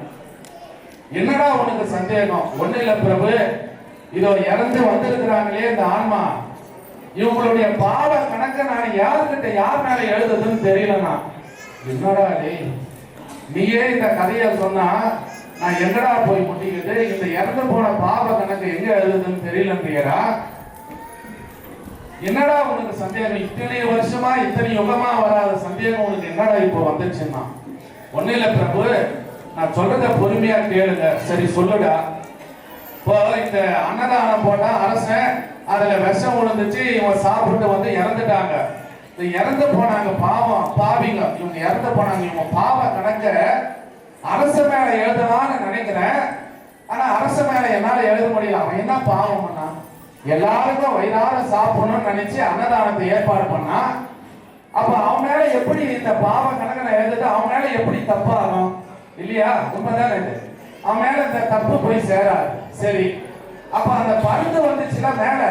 என்னடா உனக்கு சந்தேகம்? ஒண்ணு இல்ல பிரபு, இதோ இறந்து வந்திருக்கிறாங்களே இந்த ஆன்மா, இவங்களுடைய பாவ கணக்க நான் யார் மேல எழுதுதுன்னு தெரியலண்ணா. என்னடா நீயே இந்த கதையை சொன்னா நான் எங்கடா போய் முட்டிக்கிட்டு இந்த இறந்து போன பாவ கணக்கு எங்க எழுதுதுன்னு தெரியலன்றா. என்னடா உனக்கு சந்தேகம்? இத்தனை வருஷமா இத்தனை யுகமா வராத சந்தேகம் உனக்கு என்னடா இப்போ வந்துச்சுன்னா? ஒண்ணு இல்ல பிரபு, நான் சொல்றத பொறுமையா கேளுங்க. சரி சொல்லுடா. இப்போ இந்த அன்னதானம் போட்டா அரசன், அதுல விஷம் விழுந்துச்சு, இவங்க சாப்பிட்டு இறந்துட்டாங்க. இந்த இறந்து போனாங்க பாவிங்க, இவங்க இறந்து போனாங்க. இவங்க பாவ கணக்க அரச மேல எழுதலாம்னு நினைக்கிறேன். ஆனா அரச மேல என்னால எழுத முடியல. அவன் என்ன பாவம் பண்ணா? எல்லாருக்கும் வயிறார சாப்பிடணும்னு நினைச்சு அன்னதானத்தை ஏற்பாடு பண்ணா. அப்ப அவன் மேல எப்படி இந்த பாவ கணக்கனை எழுதுட்டு அவன் மேல எப்படி தப்பாகும்? இல்லையா? உண்மைதானே இது. அவன் மேல இந்த தப்பு போய் சேராது. சரி, அப்ப அந்த பருந்து வந்துச்சுன்னா மேல,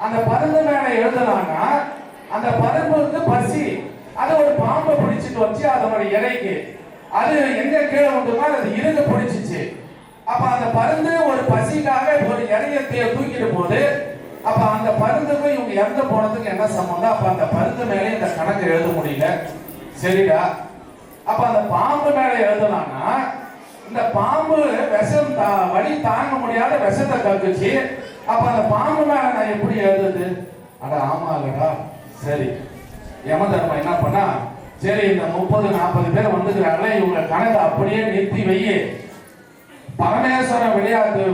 அந்த பருந்து மேல எழுதலாம்னா அந்த பரும்புக்கு பசி, அது ஒரு பாம்பை பிடிச்சிட்டு வச்சு அதனுடைய இலைக்கு அது எங்க கீழே வந்துமா அது இருக்க பிடிச்சிச்சு. அப்ப அந்த பருந்து ஒரு பசிக்காக ஒரு இறைய தூக்கிட்டு போது, அப்ப அந்த பருந்துக்கும் இவங்க இறந்து போனதுக்கு என்ன சம்பந்தம்? அப்ப அந்த பருந்து மேலே இந்த கணக்கு எழுத முடியல. சரிடா, அப்ப அந்த பாம்பு மேல எழுதலாம்னா இந்த பாம்பு விஷம் வலி தாங்க முடியாத விஷத்தை கக்குச்சு. அப்ப அந்த பாம்பு மேல நான் எப்படி எழுதுது? அட ஆமா இல்லடா. சரி, யமதர்மன் என்ன பண்ணா, சரி இந்த 30-40 பேர் வந்துக்கிறாங்களே, இவங்க கணக்கு அப்படியே நிறுத்தி வை. பரமேஸ்வரன் விளையாடுற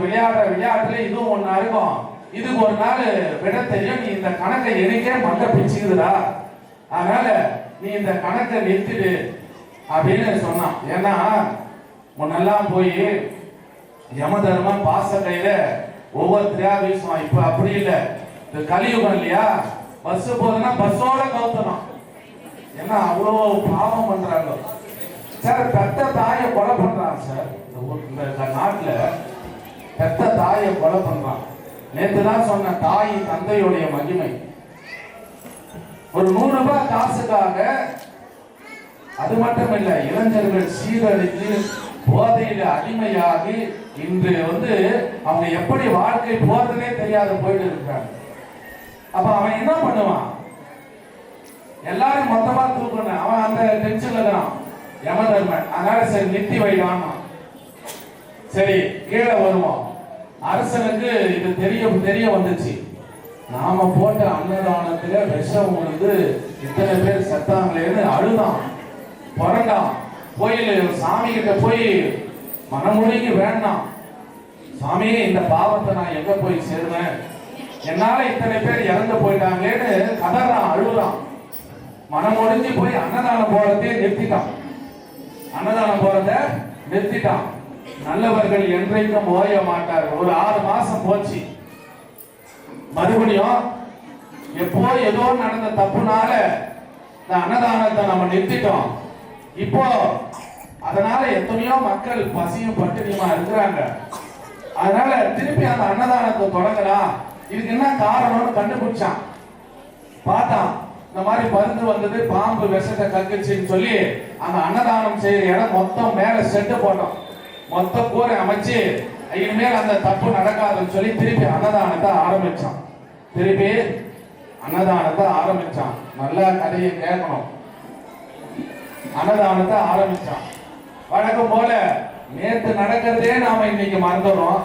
விளையாட்டுல இதுவும் ஒண்ணா இருக்கும். இதுக்கு ஒரு நாள் விட தெரியும். நீ இந்த கணக்கை எனக்கே மண்ட பிச்சுக்குதுடா, அதனால நீ இந்த கணக்கை நிறுத்திடு அப்படின்னு சொன்னான். ஏன்னா முன்னெல்லாம் போய் யமதர்மன் பாச கையில ஒவ்வொருத்தரையா வீசுவான். இப்ப அப்படி இல்லை, இந்த கலியுகம் இல்லையா. பஸ் போகுதுன்னா பஸ்ஸோட கவுத்தணும். ஏன்னா அவ்வளோ பாவம் பண்றாங்க சார். பெத்த தாயை கொலை பண்றான் சார். இந்த நாட்டுல பெத்த தாயை கொலை பண்றான். நேற்று தான் சொன்ன தாய் தந்தையுடைய மகிமை. ஒரு 100 ரூபாய் காசுக்காக அது மட்டும் இல்ல, இளைஞர்கள் சீரழித்து போதையில அடிமையாகி இன்று அவங்க எப்படி வாழ்க்கை போறதுனே தெரியாத போயிட்டு இருக்காங்க. அப்ப அவன் என்ன பண்ணுவான்? எல்லாரும் மொத்தமா தூக்கணும். அவன் அந்த டென்ஷன்ல இருக்கிறான் யமதர்மன். அதனால சரி நிறுத்தி வைடான். சரி கீழே வருவோம். அரசனுக்கு இது தெரிய வந்துச்சு. நாம போட்ட அன்னதானத்துல விஷம் இத்தனை பேர் செத்தாங்களேன்னு அழுதான், புரண்டான். கோயில் சாமி கிட்ட போய் மனமுழுகி வேண்டாம், சாமி இந்த பாவத்தை நான் எங்க போய் சேருவேன், என்னால இத்தனை பேர் இறந்து போயிட்டாங்களேன்னு கதறான், அழுகுறான். மனமுடிஞ்சு போய் அன்னதானம் போறதே நிறுத்திட்டான். அன்னதானம் போறத நிறுத்திட்டான். நல்லவர்கள் என்றைக்கும் ஓய மாட்டார்கள். ஒரு 6 மாசம் போச்சு. மறுபடியும் எப்போ ஏதோ நடந்த தப்புனால இந்த அன்னதானத்தை நம்ம நிறுத்திட்டோம். இப்போ அதனால எத்தனையோ மக்கள் பசியும் பட்டினியுமா இருக்கிறாங்க. அதனால திருப்பி அந்த அன்னதானத்தை தொடங்கலாம். இதுக்கு என்ன காரணம்னு கண்டுபிடிச்சான். பார்த்தான், இந்த மாதிரி பருந்து வந்தது, பாம்பு விஷத்தை கக்குச்சுன்னு சொல்லி அந்த அன்னதானம் செய்யற இடம் மொத்தம் மேல செட்டு போட்டோம். மொத்த கூரை அமைச்சு இனிமேல் அந்த தப்பு நடக்காதுன்னு சொல்லி திருப்பி அன்னதானத்தை ஆரம்பிச்சான். திருப்பி அன்னதானத்தை ஆரம்பிச்சான். நல்ல கதையை கேட்கணும். அன்னதானத்தை ஆரம்பிச்சான். வழக்கம் போல நேற்று நடக்கிறதே நாம இன்னைக்கு மறந்துடுறோம்.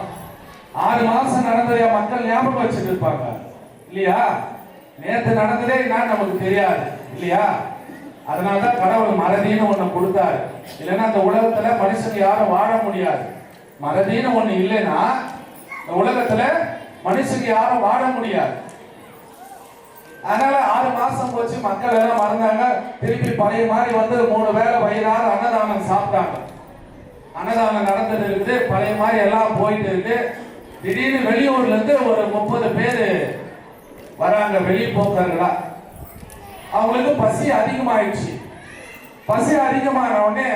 6 மாசம் நடந்ததையா மக்கள் ஞாபகம் வச்சுட்டு இருப்பாங்க இல்லையா? நேற்று நடந்ததே நான் நமக்கு தெரியாது இல்லையா? அதனாலதான் கடவுள் மறதின்னு ஒண்ணு கொடுத்தாரு. இல்லைன்னா அந்த உலகத்துல மனுஷன் யாரும் வாழ முடியாது. மறதின்னு ஒண்ணு இல்லைன்னா இந்த உலகத்துல மனுஷன் யாரும் வாழ முடியாது. அதனால 6 மாசம் போச்சு, மக்கள் எல்லாம் மறந்தாங்க. திருப்பி பழைய மாதிரி 3 வேளை வயிறார அன்னதானம் சாப்பிட்டாங்க. அன்னதானம் நடந்துட்டு இருக்குது, பழைய மாதிரி எல்லாம் போயிட்டு இருக்கு. திடீர்னு வெளியூர்ல இருந்து ஒரு 30 பேர் வராங்க, வெளிப்போக்கர்களா. அவங்களுக்கு பசி அதிகமாயிடுச்சு. பசி அதிகமான உடனே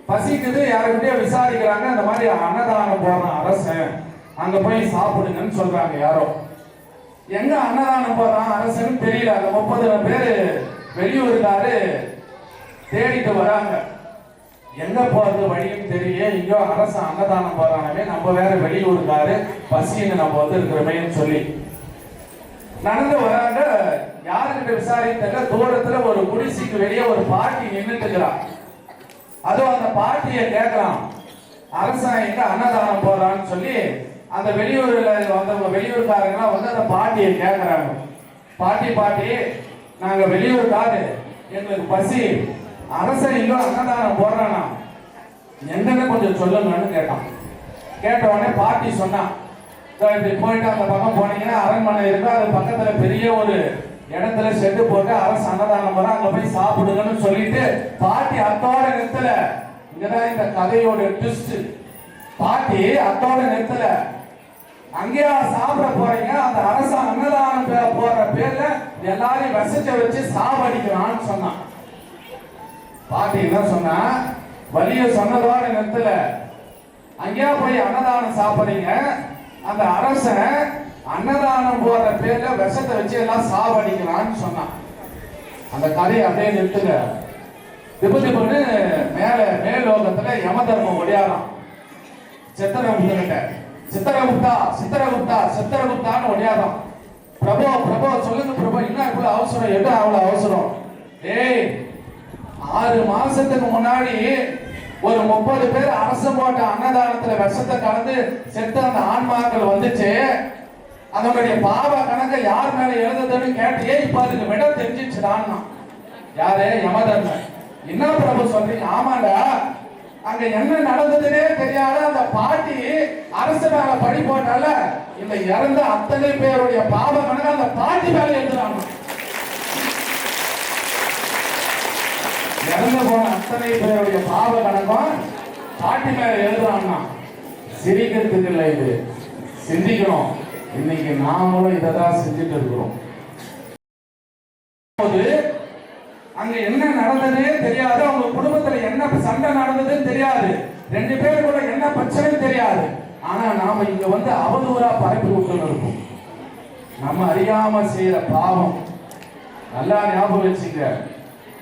பசிக்குது, யாருக்கிட்டே விசாரிக்கிறாங்க. அந்த மாதிரி அன்னதானம் போடுறான் அரசன், அங்க போய் சாப்பிடுங்கன்னு சொல்றாங்க. யாரோ எங்க அன்னதானம் போடுறான் அரசன் தெரியல. அந்த 30 பேர் வெளியூருக்காரு தேடிட்டு வராங்க. எங்க போறது வழியும் தெரியல. இங்கோ அரசன் அன்னதானம் போறானவே, நம்ம வேற வெளியூருக்காரு, பசின்னு நம்ம இருக்கிறோமேன்னு சொல்லி நடந்து வராங்க. யாருக்கிட்ட விசாரித்த தூரத்துல ஒரு குடிசைக்கு வெளியே ஒரு பாட்டி நின்றுட்டு இருக்கிறான். அதுவும் அந்த பாட்டியை கேட்கலாம், அரசன் எங்க அன்னதானம் போறான்னு சொல்லி அந்த வெளியூர்ல வந்தவங்க வெளியூர்காரங்க அந்த பாட்டியை கேட்கிறாங்க. பாட்டி நாங்க வெளியூர்காரு, எங்களுக்கு பசி, அரசன் இன்னும் அன்னதானம் போடுறானா, எங்கன்னு கொஞ்சம் சொல்லுங்கன்னு கேட்டான். கேட்ட உடனே பாட்டி சொன்னான், இப்படி போயிட்டு அந்த பக்கம் போனீங்கன்னா அரண்மனை இருக்கு, அது பக்கத்துல பெரிய ஒரு இடத்துல செட்டு போட்டு அரசு அன்னதானம் போற, அங்க போய் சாப்பிடுங்கன்னு சொல்லிட்டு பாட்டி அத்தோட நிறுத்தல. இங்கதான் இந்த கதையோட ட்விஸ்ட். பாட்டி அத்தோட நிறுத்தல. அங்கேயா சாப்பிட போறீங்க, அந்த அரசு அன்னதானம் போற பேர்ல எல்லாரையும் வசிச்ச வச்சு சாவடிக்கிறான்னு சொன்னான். பாட்டி என்ன சொன்னா, வலிய சொன்னதோட நிறுத்தல. அங்கேயா போய் அன்னதானம் சாப்பிடுறீங்க, அந்த அரசன் அன்னதானம் போற பேர்ல விஷத்தை வச்சு எல்லாம் சாவடிக்கிறான்னு சொன்னான். அந்த கதையை அப்படியே நிறுத்துங்க. திபு மேல் லோகத்துல யமதர்மம் ஒடியாராம் சித்திரகுப்தன்கிட்ட. சித்திரகுப்தான்னு ஒடியாராம். பிரபு சொல்லுங்க பிரபு, என்ன இவ்வளவு அவசரம், எது அவ்வளவு அவசரம்? 6 மாசத்துக்கு முன்னாடி ஒரு 30 பேர் அரசு போட்ட அன்னதானத்துல விஷத்தை கலந்து செத்த அந்த ஆன்மாக்கள் வந்துச்சு. அதனுடைய பாவ கணக்கை யார் மேல எழுதுதுன்னு கேட்டியே, இப்ப அதுக்கு விட தெரிஞ்சிச்சுடான்னா. யாரு? யமதர்மன். என்ன பிரபு சொல்றீங்க? ஆமாண்டா, அங்க என்ன நடந்ததுன்னே தெரியாத அந்த பாட்டி அரசு மேல பழி போட்டால இந்த இறந்த அத்தனை பேருடைய பாவ கணக்கு அந்த பாட்டி மேல எழுதுறாங்க. இறந்து போன அத்தனை பேருடைய பாவ கணக்கும் பாட்டி மேல எழுதுறாங்கன்னா சிரிக்கிறதுக்கு இல்லை, இது சிந்திக்கணும். இன்னைக்கு நாமளும் இதான் செஞ்சுட்டு இருக்கிறோம். அங்க என்ன நடந்ததே தெரியாது, அவங்க குடும்பத்துல என்ன சண்டை நடந்ததுன்னு தெரியாது, 2 பேருக்குள்ள என்ன பிரச்சனை தெரியாது. ஆனா நாம இங்க வந்து அவதூறா பரப்பி விட்டு இருக்கோம். நம்ம அறியாம செய்யற பாவம். நல்லா ஞாபகம் வச்சுங்க,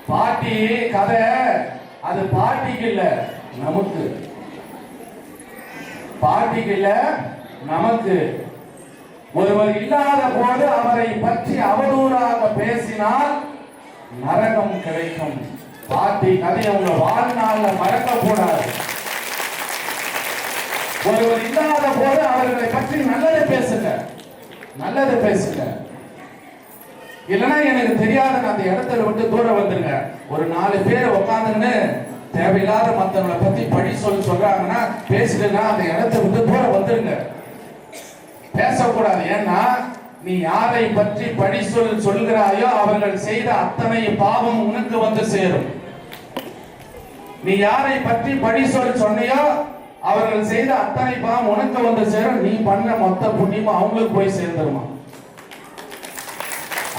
பாட்டி கதை அது பாட்டிக்கு இல்ல நமக்கு, பாட்டிக்கு இல்ல நமக்கு. ஒருவர் இல்லாத போது அவரை பற்றி அவதூறாக பேசினால் நரகம் கிடைக்கும். பாட்டி கதையை உங்க வாழ்நாள்ல மறக்க கூடாது. ஒருவர் இல்லாத போது அவர்களை பற்றி நல்லது பேசுங்க, நல்லது பேசுங்க. இல்லைன்னா எனக்கு தெரியாத அந்த இடத்துல விட்டு தூரம் வந்துருங்க. ஒரு 4 பேர் உட்காந்துன்னு தேவையில்லாத மற்றவங்களை பத்தி பழி சொல்றாங்கன்னா பேசிட்டுன்னா அந்த இடத்தை விட்டு தூரம் வந்துருங்க, பேசக்கூடாது. ஏன்னா நீ யாரை பற்றி பழி சொல்கிறாயோ அவர்கள் செய்த அத்தனை பாவம் உனக்கு வந்து சேரும். நீ யாரை பற்றி பழி சொன்னையோ அவர்கள் செய்த அத்தனை பாவம் உனக்கு வந்து சேரும். நீ பண்ண மொத்த புண்ணியமும் அவங்களுக்கு போய் சேர்ந்துருமா.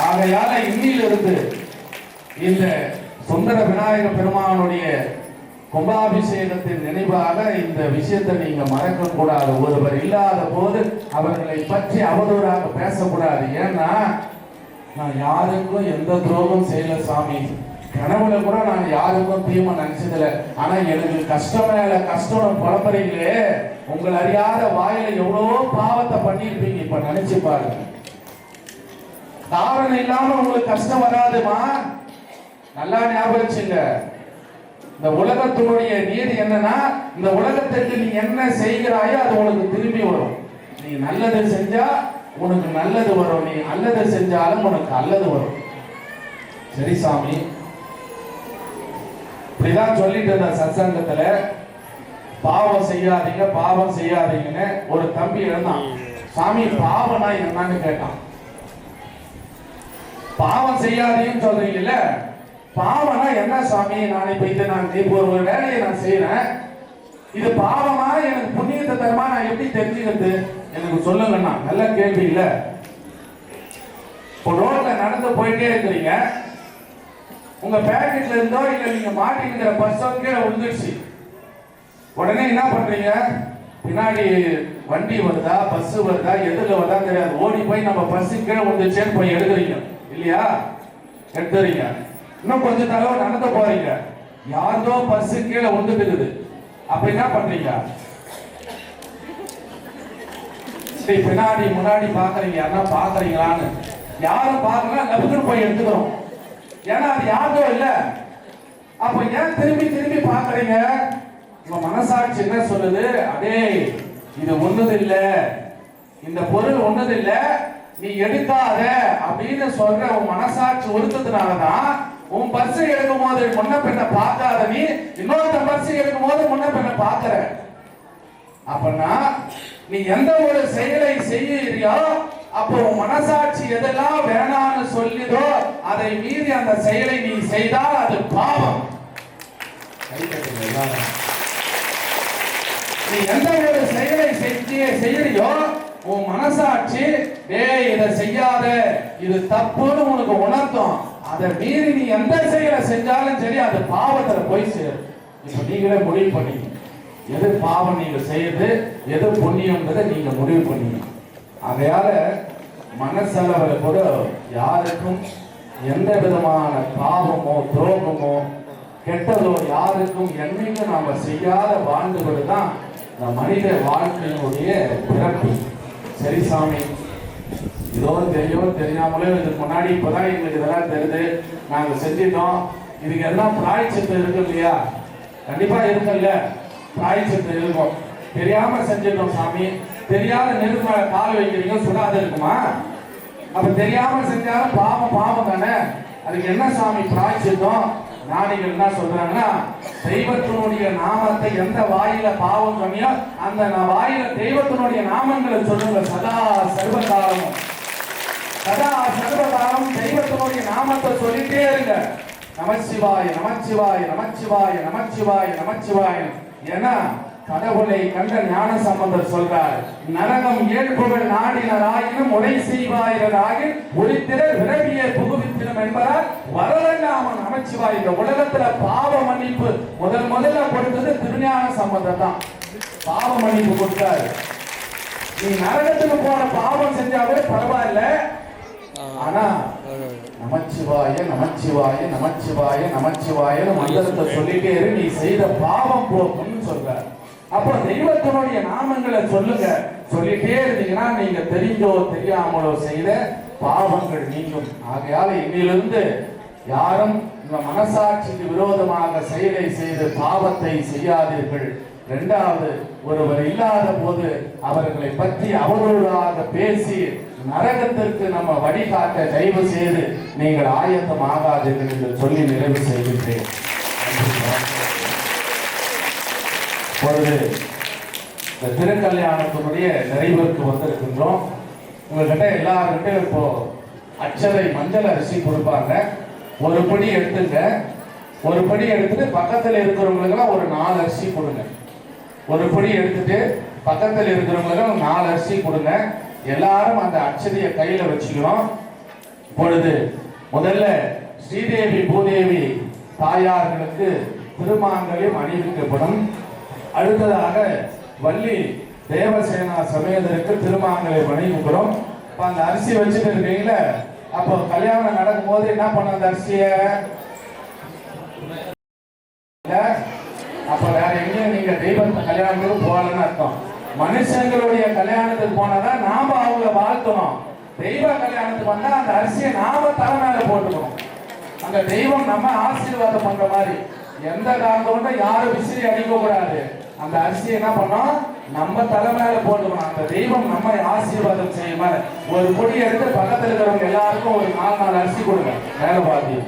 ஆகையால இன்னிலிருந்து இந்த சுந்தர விநாயக பெருமானுடைய கும்பாபிஷேகத்தின் நினைவாக இந்த விஷயத்தை நீங்க மறக்க கூடாது. ஒருவர் இல்லாத போது அவர்களை பற்றி அவதூறாக பேசக்கூடாது. ஏன்னா நான் யாருக்கும் எந்த துரோகம் செய்யல சாமி, கனவுல கூட நான் யாருக்கும் தீமை நினைச்சதில்லை. ஆனா எனக்கு கஷ்டம் மேல கஷ்டம் புலம்புறீங்களே, உங்களை அறியாத வாயில எவ்வளவோ பாவத்தை பண்ணிருப்பீங்க. இப்ப நினைச்சு பாருங்க, காரணம் இல்லாம உங்களுக்கு கஷ்டம் வராதுமா. நல்லா ஞாபகம் வச்சுங்க. இந்த உலகத்தினுடைய நீதி என்னன்னா, இந்த உலகத்திற்கு நீ என்ன செய்கிறாயோ அது உனக்கு திரும்பி வரும். நீ நல்லது செஞ்சா உனக்கு நல்லது வரும், நீ அல்லது செஞ்சாலும் உனக்கு அல்லது வரும். சரி சாமி, இப்படிதான் சொல்லிட்டு இருந்த சத்சங்கத்துல பாவம் செய்யாதீங்க பாவம் செய்யாதீங்கன்னு ஒரு தம்பி இருந்தான். சாமி பாவம்னா என்னன்னு கேட்டான். பாவம் செய்யாதீங்கன்னு சொல்றீங்கல்ல, பாவம்னா என்ன சாமி? நான் இப்ப ஒரு வேலையை நான் செய்யறேன், இது பாவமா எனக்கு புண்ணியத்தை தருமா, நான் எப்படி தெரிஞ்சுக்கிறது? எனக்கு சொல்லுங்கண்ணா. நல்ல கேள்வி இல்ல. இப்போ ரோட்ல நடந்து போயிட்டே இருக்கிறீங்க, உங்க பேக்கெட்ல இருந்தோ இல்ல நீங்க மாட்டிக்கிற பர்ஸோ கீழே விழுந்துருச்சு. உடனே என்ன பண்றீங்க? பின்னாடி வண்டி வருதா பஸ் வருதா எதுல வருதா தெரியாது, ஓடி போய் நம்ம பஸ் கீழே விழுந்துச்சேன்னு போய் எடுக்கிறீங்க இல்லையா? எடுத்துறீங்க. இன்னும் கொஞ்ச தடவை நடந்து போறீங்க, யாரோ பஸ் கீழே விழுந்துட்டு. அப்ப என்ன பண்றீங்க? பின்னாடி முன்னாடி பாக்குறீங்க, யாரா பாக்குறீங்களான்னு. யாரும் பாக்கலாம் லபுக்குன்னு போய் எடுத்துக்கிறோம். ஏன்னா அது யாரோ இல்ல. அப்ப ஏன் திரும்பி திரும்பி பாக்குறீங்க? உங்க மனசாட்சி என்ன சொல்லுது? அடே இது ஒண்ணுது இல்ல, இந்த பொருள் ஒண்ணுது இல்ல, நீ எடுக்காத அப்படின்னு சொல்ற உன் மனசாட்சி ஒருத்ததுனாலதான் உன் பர்ஸை எடுக்கும் போது முன்ன பெண்ணை பார்க்காத நீ இன்னொருத்த பர்ஸை எடுக்கும் போது முன்ன பெண்ணை பார்க்கிற. அப்படின்னா நீ எந்த ஒரு செயலை செய்யறியோ அப்போ உன் மனசாட்சி எதெல்லாம் வேணான்னு சொல்லிதோ அதை மீறி அந்த செயலை நீ செய்தால் அது பாவம். நீ எந்த ஒரு செயலை செய்யறியோ உன் மனசாட்சி இதை செய்யாத இது தப்புன்னு உனக்கு உணர்த்தும். அதை மீறி நீ எந்த செயலை செஞ்சாலும் சரி அது பாவத்துல போய் சேரும். இப்ப நீங்களே முடிவு பண்ணீங்க எது பாவம் நீங்க செய்யுது எது புண்ணியம்ன்றதை நீங்க முடிவு பண்ணீங்க. ஆகையால மனசளவுல கூட யாருக்கும் எந்த விதமான பாவமோ துரோகமோ கெட்டதோ யாருக்கும் என்னைக்கும் நாம செய்யாத வாழ்ந்துவது தான் இந்த மனித வாழ்க்கையினுடைய பிறப்பு. சரி சாமி, இதோ தெரியும் தெரியாமலே இதுக்கு முன்னாடி இப்பதான் எங்களுக்கு இதெல்லாம் தெரியுது, நாங்க செஞ்சிட்டோம், இதுக்கு எல்லாம் பிராய்ச்சித்து இருக்கு இல்லையா? கண்டிப்பா இருக்குல்ல, பிராய்ச்சித்து இருக்கும். தெரியாம செஞ்சிட்டோம் சாமி, தெரியாத நெருப்பு மேல கால் வைக்கிறீங்க, சுடாத இருக்குமா? அப்ப தெரியாம செஞ்சாலும் பாவம் பாவம் தானே. அதுக்கு என்ன சாமி பிராய்ச்சித்தம்? ஞானிகள் என்ன சொல்றாங்கன்னா, தெய்வத்தினுடைய நாமத்தை எந்த வாயில பாவம் சொன்னியோ அந்த வாயில தெய்வத்தினுடைய நாமங்களை சொல்லுங்க. சதா சர்வகாலமும் சதா சர்வகாலமும் தெய்வத்தினுடைய நாமத்தை சொல்லிட்டே இருங்க. நமச்சிவாய நமச்சிவாய நமச்சிவாய நமச்சிவாய நமச்சிவாய. ஏன்னா கடவுளை கண்ட ஞான சம்பந்தர் சொல்றார், நரகம் ஏழ்புகள் நாடினராயினும் உரை செய்வாயிராகி ஒளித்திரர் விரவிய புகுவித்திரம் என்பதால் வரலங்காமன் நமச்சிவாய். இந்த உலகத்துல பாவ மன்னிப்பு முதல்ல கொடுத்தது திருஞான சம்பந்தர் தான். பாவ மன்னிப்பு கொடுத்தாரு. நீ நரகத்துக்கு போன பாவம் செஞ்சாவே பரவாயில்ல, ஆனா நமச்சிவாய நமச்சிவாய நமச்சிவாய நமச்சிவாய மந்திரத்தை சொல்லிட்டே இரு, நீ செய்த பாவம் போக்கும்னு சொல்றார். அப்போ தெய்வத்தினுடைய நாமங்களை சொல்லுங்க. சொல்லிட்டே இருந்தீங்கன்னா நீங்க தெரிந்தோ தெரியாமலோ செய்த பாவங்கள் நீங்கும். ஆகையால இன்னிலிருந்து யாரும் இந்த மனசாட்சிக்கு விரோதமாக செயலை செய்து பாவத்தை செய்யாதீர்கள். இரண்டாவது, ஒருவர் இல்லாத போது அவர்களை பற்றி அவர்களாக பேசி நரகத்திற்கு நம்ம வழிகாட்ட தயவு செய்து நீங்கள் ஆயத்தம் ஆகாதீர்கள் என்று சொல்லி நிறைவு செய்கின்றேன். பொழுது இந்த திருக்கல்யாணத்தினுடைய நிறைவுக்கு வந்திருக்கின்றோம். உங்ககிட்ட எல்லாருக்கிட்ட இப்போ அச்சதை மஞ்சள் அரிசி கொடுப்பாங்க. ஒரு படி எடுத்துங்க. ஒரு படி எடுத்துட்டு பக்கத்தில் இருக்கிறவங்களுக்கெல்லாம் ஒரு 4 அரிசி கொடுங்க. ஒரு படி எடுத்துட்டு பக்கத்தில் இருக்கிறவங்களுக்கு 4 அரிசி கொடுங்க. எல்லாரும் அந்த அச்சதையை கையில வச்சுக்கணும். பொழுது முதல்ல ஸ்ரீதேவி பூதேவி தாயார்களுக்கு திருமாங்கல்யம் அணிவிக்கப்படும். அடுத்ததாக வள்ளி தேவசேனா சமேதருக்கு திருமாங்கல்யம் அணிவிக்கிறோம். இப்ப அந்த அரிசி வச்சுட்டு இருக்கீங்களா, அப்போ கல்யாணம் நடக்கும் போது என்ன பண்ண அந்த அரிசிய, அப்ப வேற எங்கேயும் நீங்க தெய்வத்தை கல்யாணத்துக்கு போகலன்னு அர்த்தம். மனுஷங்களுடைய கல்யாணத்துக்கு போனாதான் நாம அவங்கள வாழ்த்தணும். தெய்வ கல்யாணத்துக்கு வந்தா அந்த அரிசியை நாம தலை மேல போட்டுக்கணும். அந்த தெய்வம் நம்ம ஆசீர்வாதம் பண்ற மாதிரி எந்த காரணத்தோட யாரும் விசிறி அடிக்க கூடாது. அந்த அரிசியை என்ன பண்ணோம், நம்ம தலை மேல போட்டுக்கணும். அந்த தெய்வம் நம்ம ஆசீர்வாதம் செய்யும். ஒரு பொடி எடுத்து பக்கத்தில் இருக்கிறவங்க எல்லாருக்கும் ஒரு 4 அரிசி கொடுங்க. மேல பாத்தி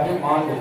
அது மாடு.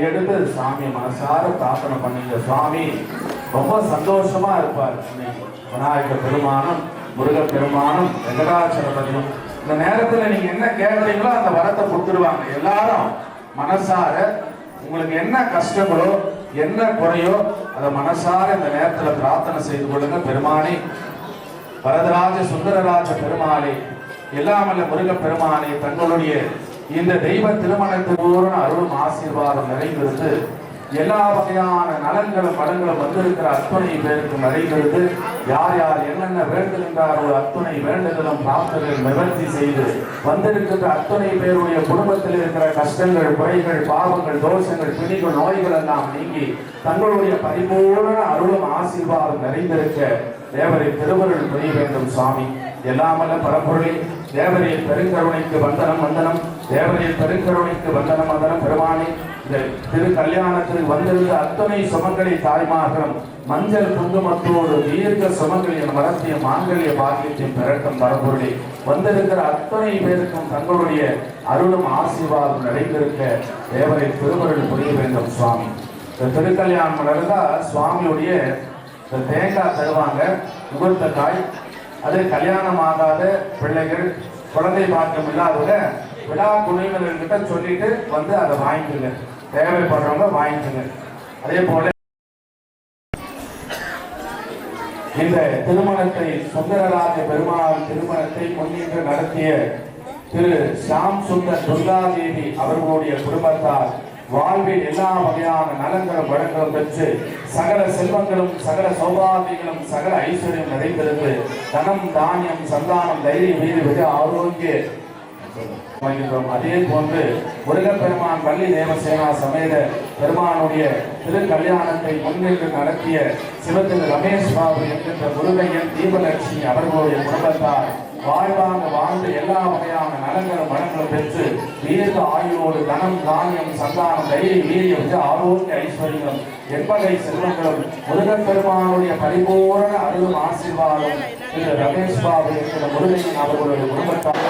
கையெடுத்து சாமி மனசார பிரார்த்தனை பண்ணீங்க. சுவாமி ரொம்ப சந்தோஷமா இருப்பார். விநாயகர் பெருமானும் முருகப் பெருமானும் வெங்கடாச்சலபதியும் இந்த நேரத்துல நீங்க என்ன கேட்கறீங்களோ அந்த வரத்தை கொடுத்துருவாங்க. எல்லாரும் மனசார உங்களுக்கு என்ன கஷ்டங்களோ என்ன குறையோ அதை மனசார இந்த நேரத்துல பிரார்த்தனை செய்து கொள்ளுங்க. பெருமானே, வரதராஜ சுந்தரராஜ பெருமாளே, எல்லாமல்ல முருகப் பெருமானே, தங்களுடைய இந்த தெய்வ திருமணத்துக்கு அருளும் ஆசீர்வாதம் நிறைந்திருந்து எல்லா வகையான நலன்களும் வளங்களும் வந்திருக்கிற அத்துணை பேருக்கு நிறைந்திருந்து யார் யார் என்னென்ன வேண்டுகின்றாரோ அத்துணை வேண்டுதலும் பிரார்த்தனைகள் நிவர்த்தி செய்து வந்திருக்கின்ற அத்துணை பேருடைய குடும்பத்தில் இருக்கிற கஷ்டங்கள், குறைகள், பாவங்கள், தோஷங்கள், பிணிகள், நோய்கள் எல்லாம் நீங்கி தங்களுடைய பரிபூர்ண அருளும் ஆசீர்வாதம் நிறைந்திருக்க தேவரை திருவருள் புரிய வேண்டும். சுவாமி, எல்லாமல்ல பரம்பொருளே, தேவரையில் பெருங்கருணைக்கு வந்தனம் வந்தனம், தேவரையில் பெருங்கருணைக்கு வந்தனம் வந்தனம். பெருமானே, இந்த திரு கல்யாணத்தில் வந்திருந்த அத்தனை சுமங்கலி தாய்மார்களும் மஞ்சள் குங்குமத்தோடு தீர்க்க சுமங்கலியின் மரத்திய மாங்கல்ய பாக்கியத்தின் பிறக்கம் பரம்பொருளே, வந்திருக்கிற அத்தனை பேருக்கும் தங்களுடைய அருளும் ஆசீர்வாதம் நிறைந்திருக்க தேவரை திருவருள் புரிய வேண்டும். சுவாமி, இந்த திருக்கல்யாணம் நடந்தா சுவாமியுடைய தேங்காய் தருவாங்க, முகூர்த்த காய். அது கல்யாணம் ஆகாத பிள்ளைகள், குழந்தை பாக்கியம் இல்லாதவங்க விழா குழுவினர்கிட்ட சொல்லிட்டு வந்து அதை வாங்கிக்குங்க. தேவைப்படுறவங்க வாங்கிக்குங்க. அதே போல இந்த திருமணத்தை சுந்தரராஜ பெருமாள் திருமணத்தை முன்னின்று நடத்திய திரு ஷாம் சுந்தர் துர்காதேவி அவர்களுடைய குடும்பத்தார் வாழ்வில் எல்லா வகையான நலங்களும் வழங்களும் பெற்று சகல செல்வங்களும் சகல சௌபாகியங்களும் சகல ஐஸ்வர்யம் நிறைந்திருந்து தனம் தானியம் சந்தானம் தைரியம் வீடு விட ஆரோக்கிய. அதே போன்று முருகப்பெருமான் வள்ளி தேவசேனா சமேத பெருமானுடைய திரு கல்யாணத்தை முன்னின்று நடத்திய சிவத்திரு ரமேஷ் பாபு என்கின்ற முருகையன் தீபலட்சுமி அவர்களுடைய குடும்பத்தார் வாழ்வாங்க வாழ்ந்து எல்லா வகையான நலங்களும் வளங்களும் பெற்று தீர்க்க ஆயுளோடு தனம் தானியம் சந்தானம் தைரியம் வீரியம் விட ஆரோக்கிய ஐஸ்வர்யம் என்பதை செல்வங்களும் முருகப்பெருமானுடைய பரிபூரண அருளும் ஆசீர்வாதம் திரு ரமேஷ் பாபு என்கிற முருகையன் அவர்களுடைய குடும்பத்தார்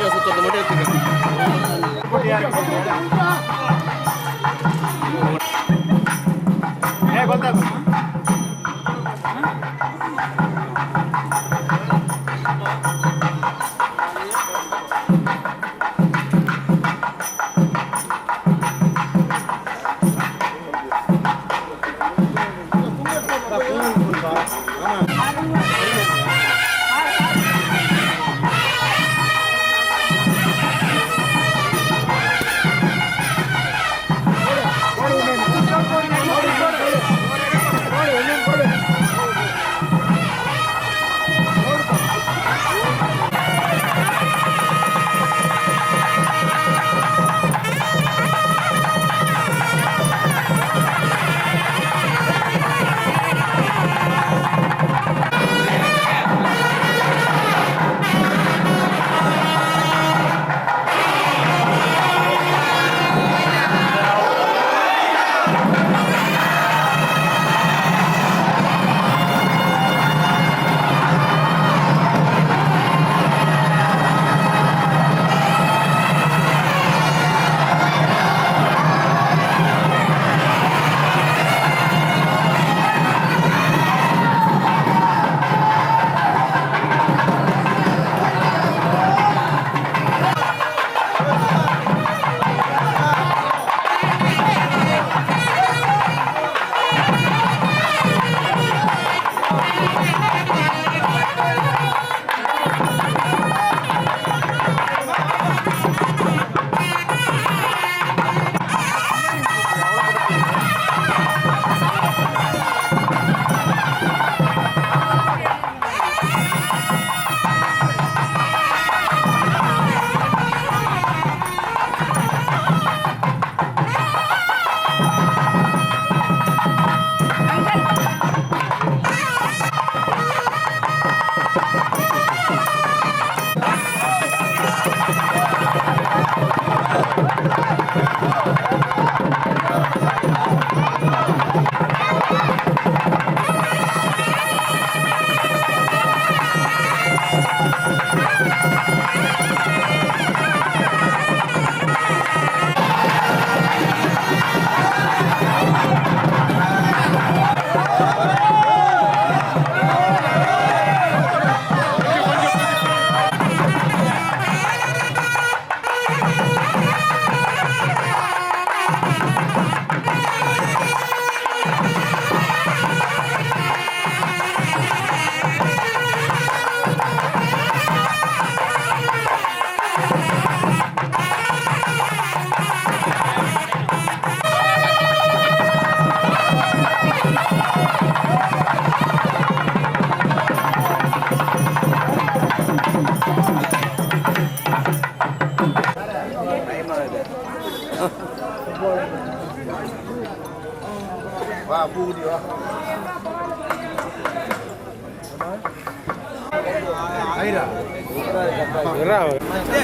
சுத்தத்தை மட்டும் எடுத்துக்க.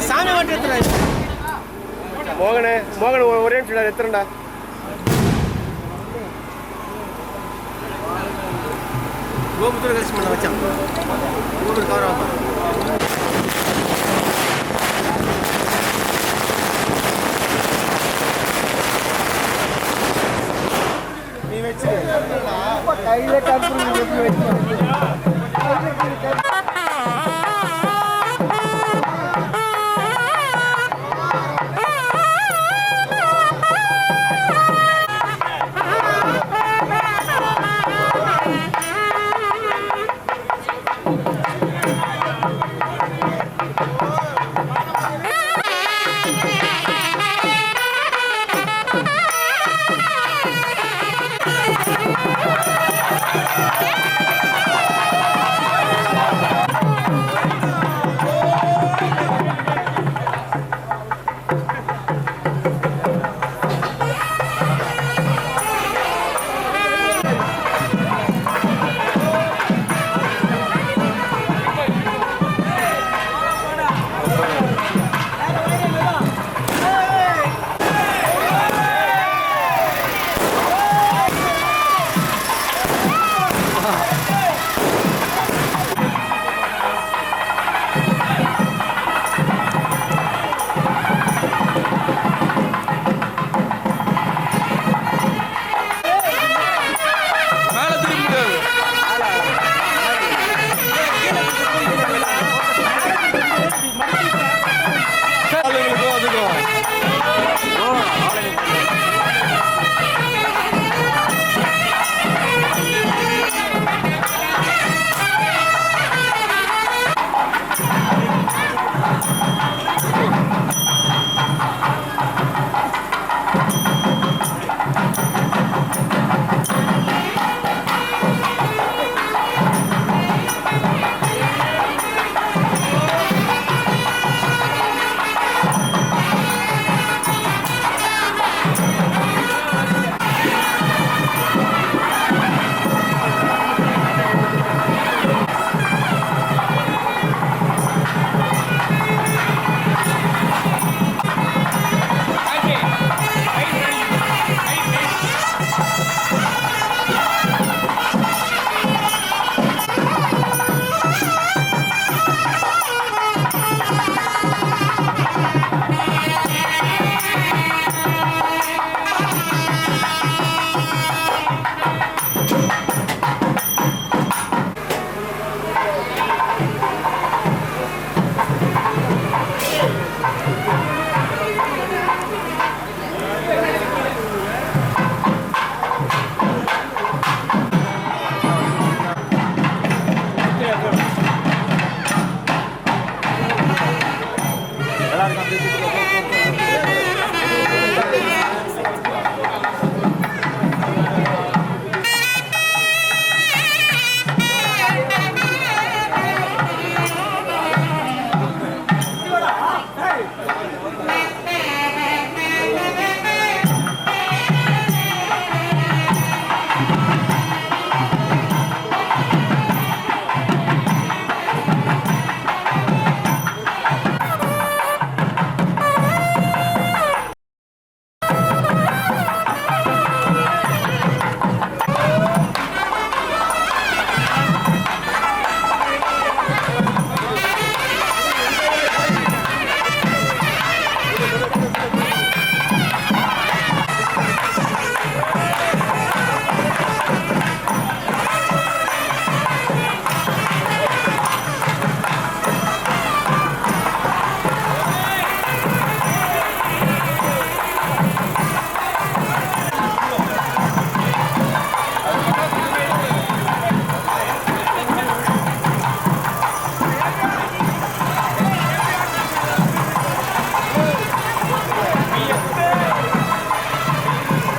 சாமி மட்டும் மோகனே மோகன் ஒரே நிமிஷம் எத்தனடா கோபுத்திர கழிச்சு பண்ண வச்சான் கோபுர கவரம் நீ வச்சு கையில காட்டு